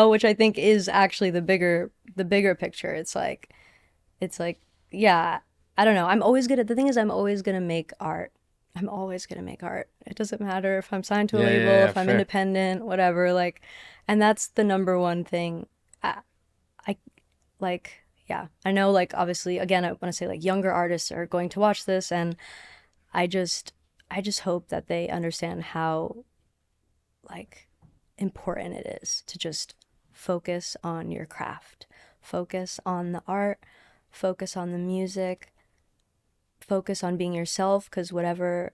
which I think is actually the bigger picture. It's like, yeah, I don't know. The thing is, I'm always gonna make art. I'm always gonna make art. It doesn't matter if I'm signed to a Yeah, yeah, label, yeah, if I'm fair. independent, whatever. Like, and that's the number one thing. I like, yeah, I know, like, obviously, again, I want to say, like, younger artists are going to watch this, and I just, I just hope that they understand how, like, important it is to just focus on your craft, focus on the art, focus on the music, focus on being yourself, because whoever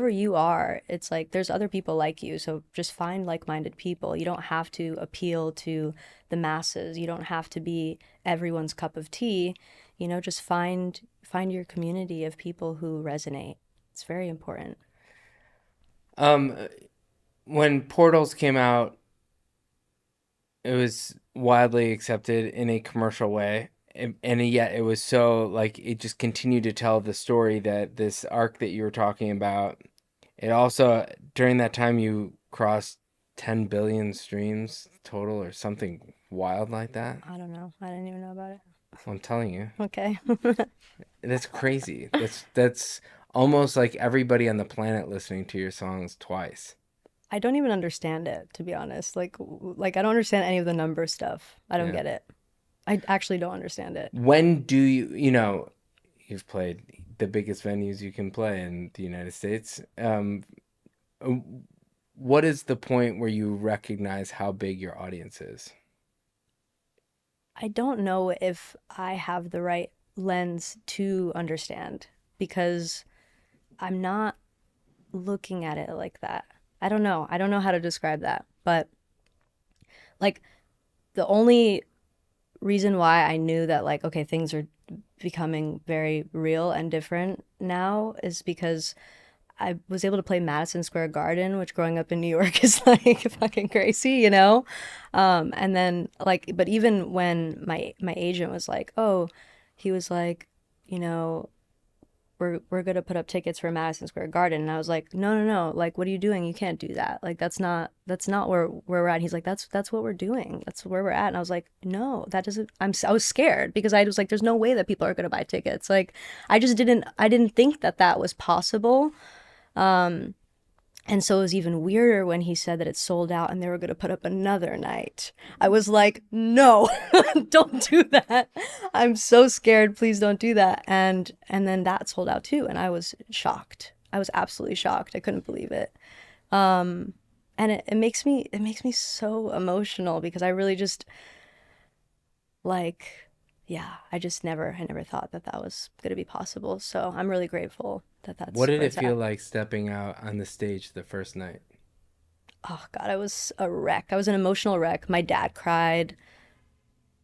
you are, it's like there's other people like you, so just find like-minded people. You don't have to appeal to the masses, you don't have to be everyone's cup of tea. Just find your community of people who resonate. It's very important. Um, when Portals came out, it was widely accepted in a commercial way. And yet it was so like it just continued to tell the story that this arc that you were talking about. It also during that time you crossed 10 billion streams total or something wild like that. I don't know, I didn't even know about it. I'm telling you, Okay. that's crazy. That's almost like everybody on the planet listening to your songs twice. I don't even understand it, to be honest. Like I don't understand any of the number stuff. I don't Yeah. get it. I actually don't understand it. When do you've played the biggest venues you can play in the United States. Uh, what is the point where you recognize how big your audience is? I don't know if I have the right lens to understand, because I'm not looking at it like that. I don't know. I don't know how to describe that. But, like, the only reason why I knew that, like, okay, things are becoming very real and different now is because I was able to play Madison Square Garden, which growing up in New York is like fucking crazy, you know? And then, like, but even when my agent was like, oh, he was like, you know, we're gonna put up tickets for Madison Square Garden, and I was like, no, no, no, like, what are you doing? You can't do that. Like, that's not where we're at. And he's like, that's what we're doing. That's where we're at. And I was like, no, that doesn't. I was scared because I was like, there's no way that people are gonna buy tickets. Like, I didn't think that that was possible. And so it was even weirder when he said that it sold out and they were going to put up another night. I was like, no, don't do that. I'm so scared. Please don't do that. And then that sold out too. And I was shocked. I was absolutely shocked. I couldn't believe it. And it makes me so emotional because I really just like, yeah, I never thought that that was going to be possible. So I'm really grateful that What that's did where it it's feel at. like stepping out on the stage the first night? Oh God, I was a wreck. I was an emotional wreck. My dad cried.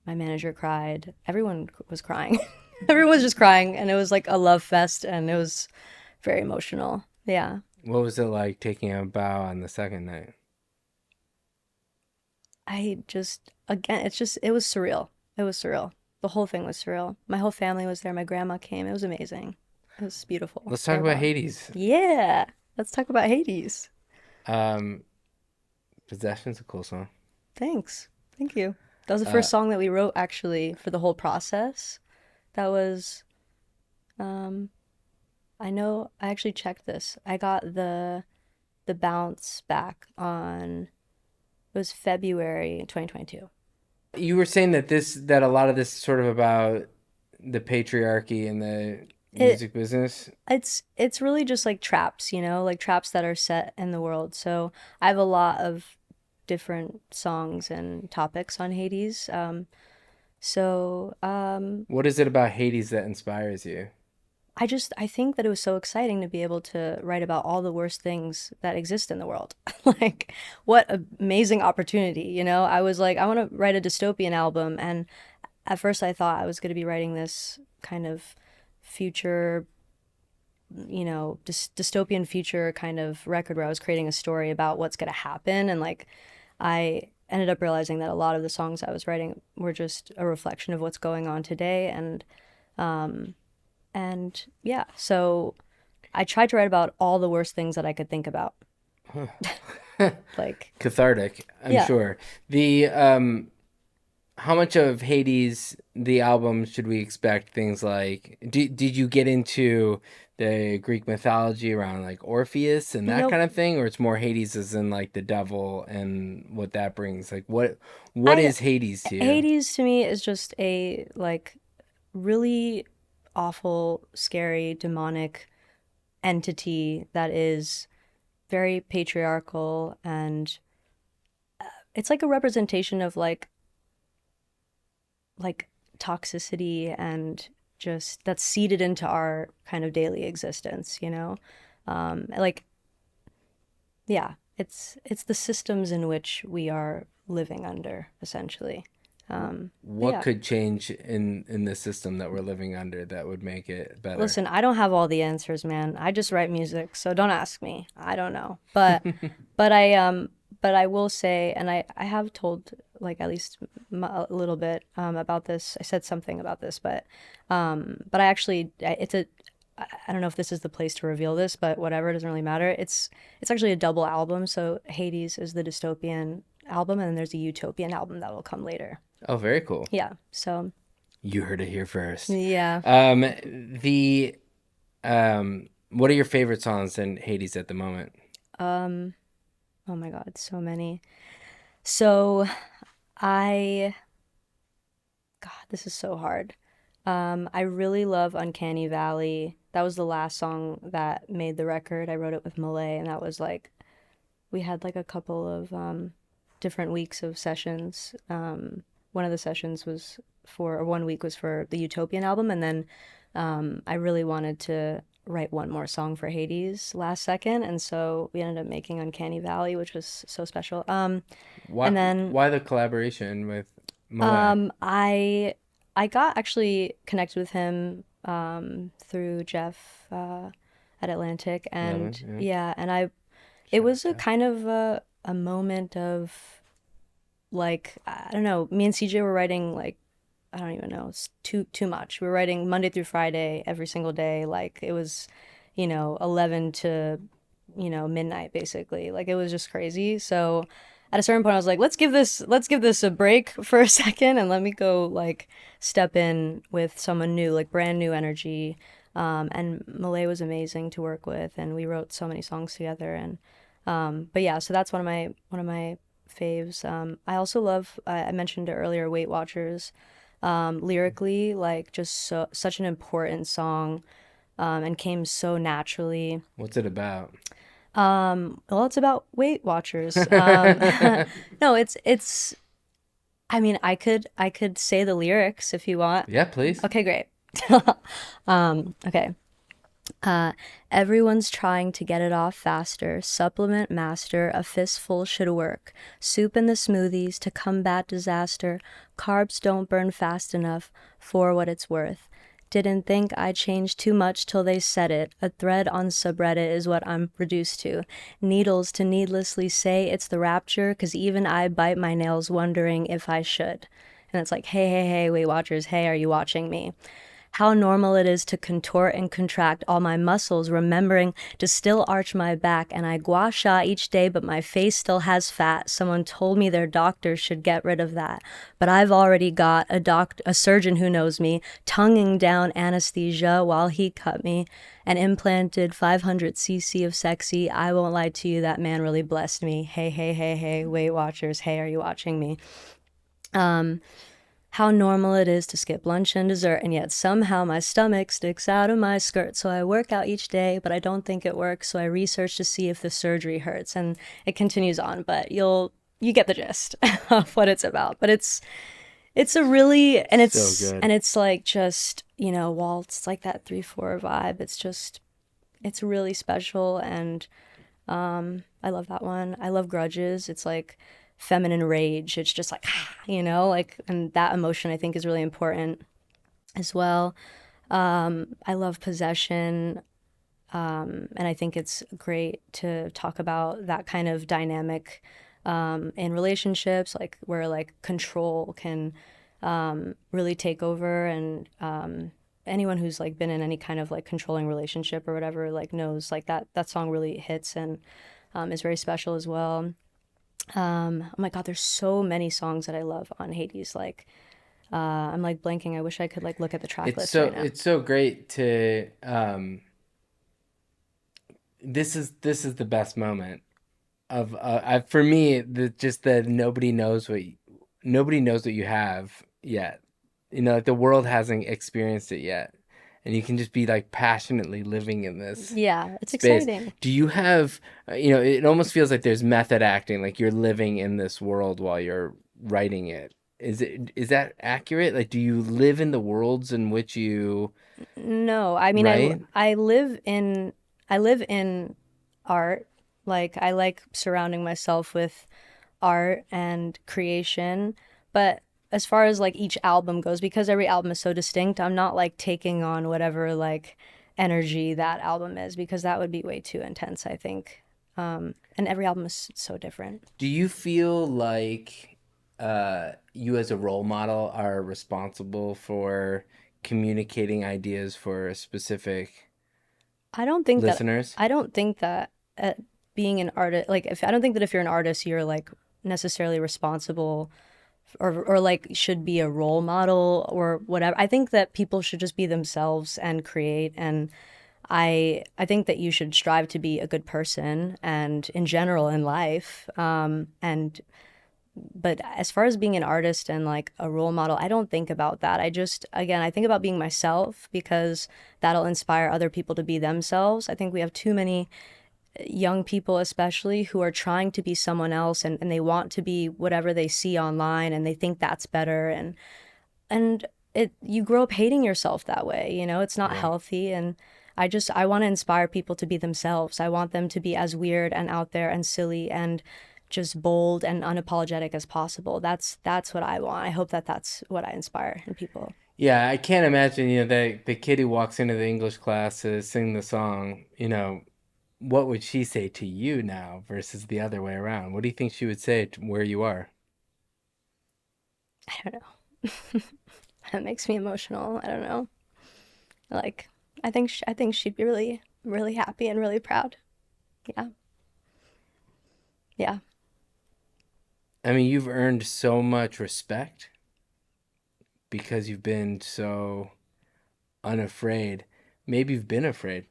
My manager cried. Everyone was crying. Everyone was just crying, and it was like a love fest, and it was very emotional. Yeah. What was it like taking a bow on the second night? I just, again, it was surreal. It was surreal. The whole thing was surreal. My whole family was there. My grandma came. It was amazing. It was beautiful. Let's talk about Spellbound. Hades. Yeah. Let's talk about Hades. Um, Possession's a cool song. Thanks. Thank you. That was the Uh, first song that we wrote actually for the whole process. That was, um, I know I actually checked this. I got the bounce back on, it was February 2022. you were saying that a lot of this is sort of about the patriarchy in the It music business. it's really just like traps, like traps that are set in the world. So I have a lot of different songs and topics on Hades. So What is it about Hades that inspires you? I think that it was so exciting to be able to write about all the worst things that exist in the world. Like, what amazing opportunity, I was like, I want to write a dystopian album, and at first I thought I was going to be writing this kind of future, dystopian future kind of record where I was creating a story about what's going to happen, and like I ended up realizing that a lot of the songs I was writing were just a reflection of what's going on today, um and yeah, so I tried to write about all the worst things that I could think about. Like, Cathartic, I'm yeah. sure. The how much of Hades the album should we expect? Things like did you get into the Greek mythology around like Orpheus and that Nope. kind of thing, or it's more Hades as in like the devil and what that brings? Like what I is Hades to you? Hades to me is just a like really awful, scary, demonic entity that is very patriarchal, and it's like a representation of like toxicity and just that's seeded into our kind of daily existence, you know? Like, yeah, it's the systems in which we are living under, essentially. But What yeah, could change in the system that we're living under that would make it better? listen, I don't have all the answers, man. I just write music, so don't ask me. I don't know. But but I will say, and I have told like at least a little bit about this. I said something about this, but I actually it's a I don't know if this is the place to reveal this, but whatever, it doesn't really matter. It's actually a double album. So Hades is the dystopian album, and then there's a utopian album that will come later. Oh, very cool. Yeah. So You heard it here first. yeah. The what are your favorite songs in Hades at the moment? Um. Oh my God, so many. So I God, this is so hard. I really love Uncanny Valley. That was the last song that made the record. I wrote it with Malay, and that was like we had like a couple of different weeks of sessions. One of the sessions was for, or 1 week was for the Utopian album, and then I really wanted to write one more song for Hades last second, and so we ended up making Uncanny Valley, which was so special. And then Why the collaboration with Malay? I got actually connected with him through Jeff at Atlantic, Melvin, and yeah. yeah, and it Shout out was a Jeff. kind of a moment of like I don't know. Me and CJ were writing like I don't even know. It's too much. We were writing Monday through Friday every single day. Like it was, 11 to midnight basically. Like it was just crazy. So at a certain point I was like, let's give this a break for a second and let me go like step in with someone new, like brand new energy. And Malay was amazing to work with, and we wrote so many songs together. And but yeah, so that's one of my faves. I also love I mentioned it earlier, Weight Watchers. Lyrically, like just such an important song, and came so naturally. What's it about? Well, it's about Weight Watchers. No, it's. I mean, I could say the lyrics if you want. Yeah, please. Okay, great. Okay. Uh, Everyone's trying to get it off faster. Supplement master, a fistful should work. Soup in the smoothies to combat disaster. Carbs don't burn fast enough for what it's worth. Didn't think I'd change too much till they said it. A thread on subreddit is what I'm reduced to. Needles to needlessly say it's the rapture, 'cause even I bite my nails wondering if I should. And it's like, hey, hey, hey, Weight Watchers, hey, are you watching me? How normal it is to contort and contract all my muscles, remembering to still arch my back, and I gua sha each day, but my face still has fat. Someone told me their doctor should get rid of that. But I've already got a surgeon who knows me, tonguing down anesthesia while he cut me and implanted 500 cc of sexy. I won't lie to you, that man really blessed me. Hey, hey, hey, hey, Weight Watchers, hey, are you watching me? How normal it is to skip lunch and dessert, and yet somehow my stomach sticks out of my skirt. So I work out each day, but I don't think it works. So I research to see if the surgery hurts, and it continues on. But you get the gist of what it's about. But it's a really So good. and it's like just waltz like that 3/4 vibe. It's really special, and I love that one. I love Grudges. It's like feminine rage. It's just like, like, and that emotion I think is really important as well. I love Possession. And I think it's great to talk about that kind of dynamic in relationships, like where like control can really take over. And anyone who's like been in any kind of like controlling relationship or whatever like knows like that song really hits. And is very special as well. Oh my God, there's so many songs that I love on Hades. Like, I'm like blanking. I wish I could like look at the track list right now. It's so great to this is the best moment of for me, just that nobody knows what you have yet. You know, like the world hasn't experienced it yet, and you can just be like passionately living in this Yeah, it's space. exciting. Do you have, it almost feels like there's method acting, like you're living in this world while you're writing it. Is that accurate? Like, do you live in the worlds in which you No, I mean, write? I live in art. Like, I like surrounding myself with art and creation. But as far as like each album goes, because every album is so distinct, I'm not like taking on whatever like energy that album is, because that would be way too intense, I think. And every album is so different. Do you feel like you as a role model are responsible for communicating ideas for specific I don't think that listeners? I don't think that being an artist, like if I don't think that if you're an artist, you're like necessarily responsible or like should be a role model or whatever. I think that people should just be themselves and create. And I think that you should strive to be a good person and in general in life. And but as far as being an artist and like a role model, I don't think about that. I just, again, I think about being myself because that'll inspire other people to be themselves. I think we have too many young people, especially, who are trying to be someone else, and they want to be whatever they see online and they think that's better. And you grow up hating yourself that way, it's not Yeah. healthy. And I want to inspire people to be themselves. I want them to be as weird and out there and silly and just bold and unapologetic as possible. That's what I want. I hope that that's what I inspire in people. Yeah, I can't imagine, the kid who walks into the English class to sing the song, what would she say to you now versus the other way around? What do you think she would say to where you are? I don't know. That makes me emotional. I don't know. Like, I think she'd be really, really happy and really proud. Yeah. Yeah. I mean, you've earned so much respect because you've been so unafraid. Maybe you've been afraid,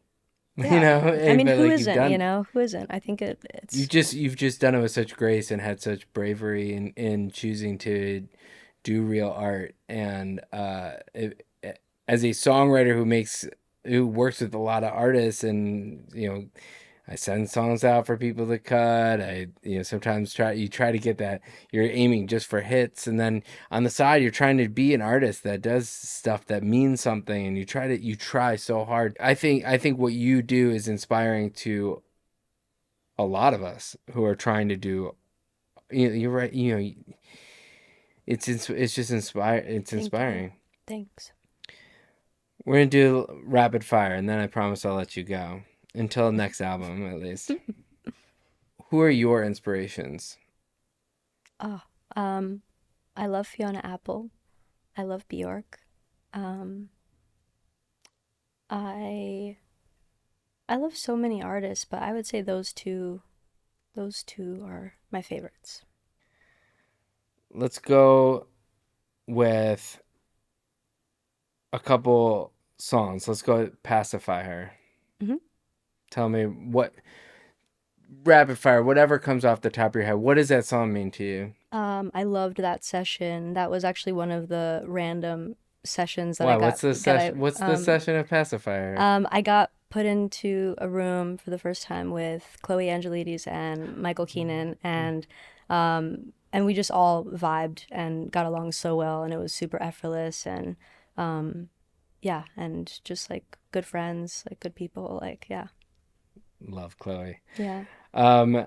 Yeah. I mean, but who like you've isn't, done, Who isn't? I think it's you've just done it with such grace and had such bravery in choosing to do real art. And as a songwriter who works with a lot of artists, and I send songs out for people to cut. Sometimes try to get that you're aiming just for hits, and then on the side you're trying to be an artist that does stuff that means something, and you try so hard. I think what you do is inspiring to a lot of us who are trying to do. You're right. It's just It's Thank you. inspiring. Thanks. We're gonna do rapid fire, and then I promise I'll let you go until next album at least. Who are your inspirations? Oh, um, I love Fiona Apple. I love Bjork. Um, I I love so many artists, but I would say those two are my favorites. Let's go with a couple songs. Let's go Pacify Her. Hmm. Tell me what rapid fire, whatever comes off the top of your head. What does that song mean to you? I loved that session. That was actually one of the random sessions that Why? What's the session of Pacify Her? I got put into a room for the first time with Chloe Angelides and Michael Keenan, and we just all vibed and got along so well, and it was super effortless, and yeah, and just like good friends, like good people, like yeah. Love Chloe. Yeah. Um,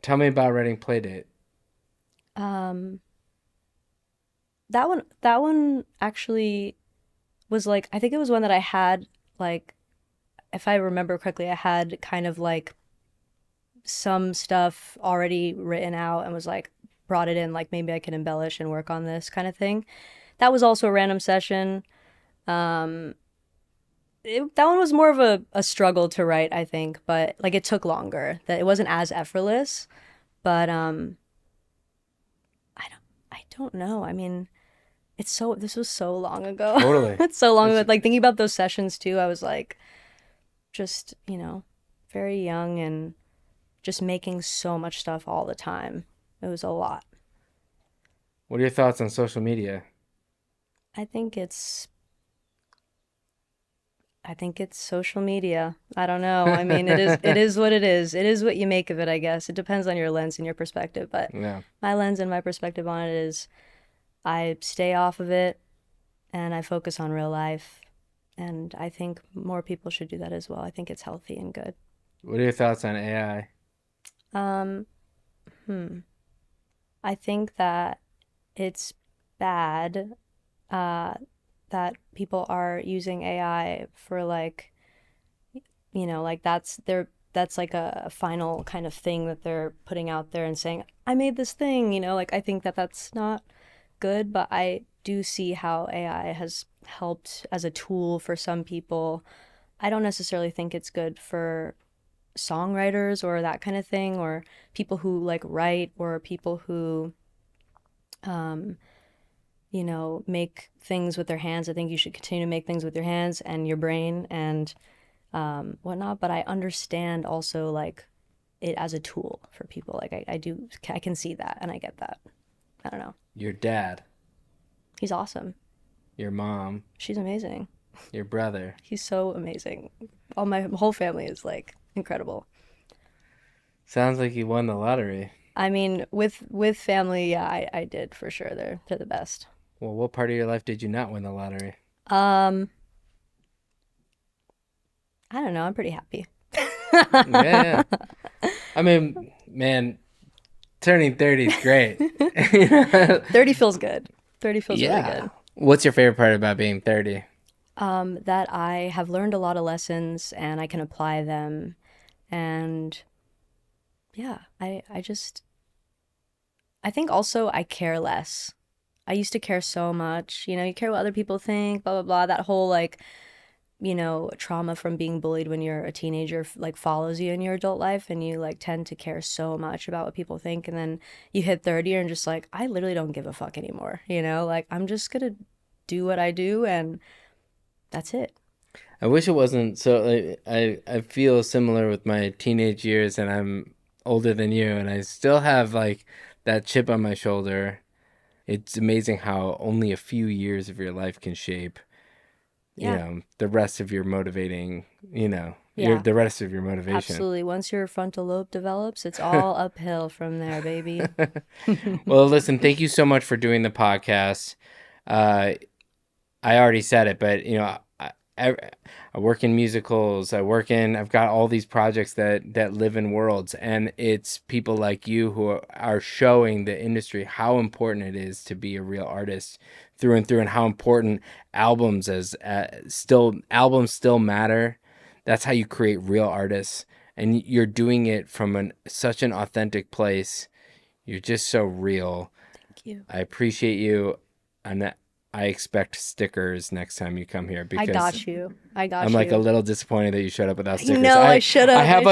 Tell me about writing Playdate. Um, that one actually was like, I think it was one that I had like, if I remember correctly, I had kind of like some stuff already written out and was like brought it in, like maybe I can embellish and work on this kind of thing. That was also a random session. Um, that one was more of a struggle to write, I think, but like it took longer. That it wasn't as effortless, but I don't know. I mean, this was so long ago. Totally. It's so long ago. Like thinking about those sessions too, I was like just, very young and just making so much stuff all the time. It was a lot. What are your thoughts on social media? I think it's social media. I don't know. I mean, it is what it is. It is what you make of it, I guess. It depends on your lens and your perspective, but Yeah. my lens and my perspective on it is I stay off of it and I focus on real life. And I think more people should do that as well. I think it's healthy and good. What are your thoughts on AI? Um, I think that it's bad that people are using AI for like, like that's like a final kind of thing that they're putting out there and saying, I made this thing, like I think that that's not good, but I do see how AI has helped as a tool for some people. I don't necessarily think it's good for songwriters or that kind of thing, or people who like write, or people who make things with their hands. I think you should continue to make things with your hands and your brain and whatnot. But I understand also like it as a tool for people. Like I can see that and I get that. I don't know. Your dad, He's awesome. your mom, She's amazing. your brother. He's so amazing. My whole family is like incredible. Sounds like you won the lottery. I mean, with family, yeah, I did for sure. They're the best. Well, what part of your life did you not win the lottery? Um, I don't know. I'm pretty happy. Yeah. I mean, man, turning 30 is great. 30 feels good. 30 feels really good. What's your favorite part about being 30? That I have learned a lot of lessons and I can apply them. And yeah, I think also I care less. I used to care so much. You care what other people think, blah, blah, blah. That whole like, trauma from being bullied when you're a teenager like follows you in your adult life, and you like tend to care so much about what people think. And then you hit 30 and just like, I literally don't give a fuck anymore. Like I'm just gonna do what I do and that's it. I wish it wasn't so. I feel similar with my teenage years, and I'm older than you, and I still have like that chip on my shoulder. It's amazing how only a few years of your life can shape, the rest of your motivating, the rest of your motivation. Absolutely. Once your frontal lobe develops, it's all uphill from there, baby. Well, listen, thank you so much for doing the podcast. I already said it, but I work in musicals. I've got all these projects that live in worlds, and it's people like you who are showing the industry how important it is to be a real artist through and through, and how important albums still matter. That's how you create real artists, and you're doing it from such an authentic place. You're just so real. Thank you. I appreciate you, and I expect stickers next time you come here, because I got you. I'm like a little disappointed that you showed up without stickers. No, I should have. I have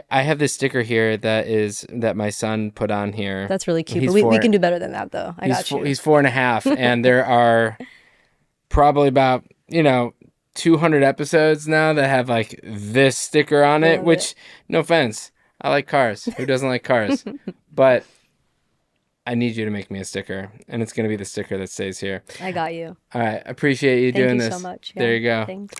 I have this sticker here that my son put on here. That's really cute. But we can do better than that, though. I got you. He's 4.5, and there are probably about 200 episodes now that have like this sticker on it. Which, no offense, I like cars. Who doesn't like cars? But I need you to make me a sticker, and it's going to be the sticker that stays here. I got you. All right. Appreciate you doing this. Thank you so much. Yeah, there you go. Thanks.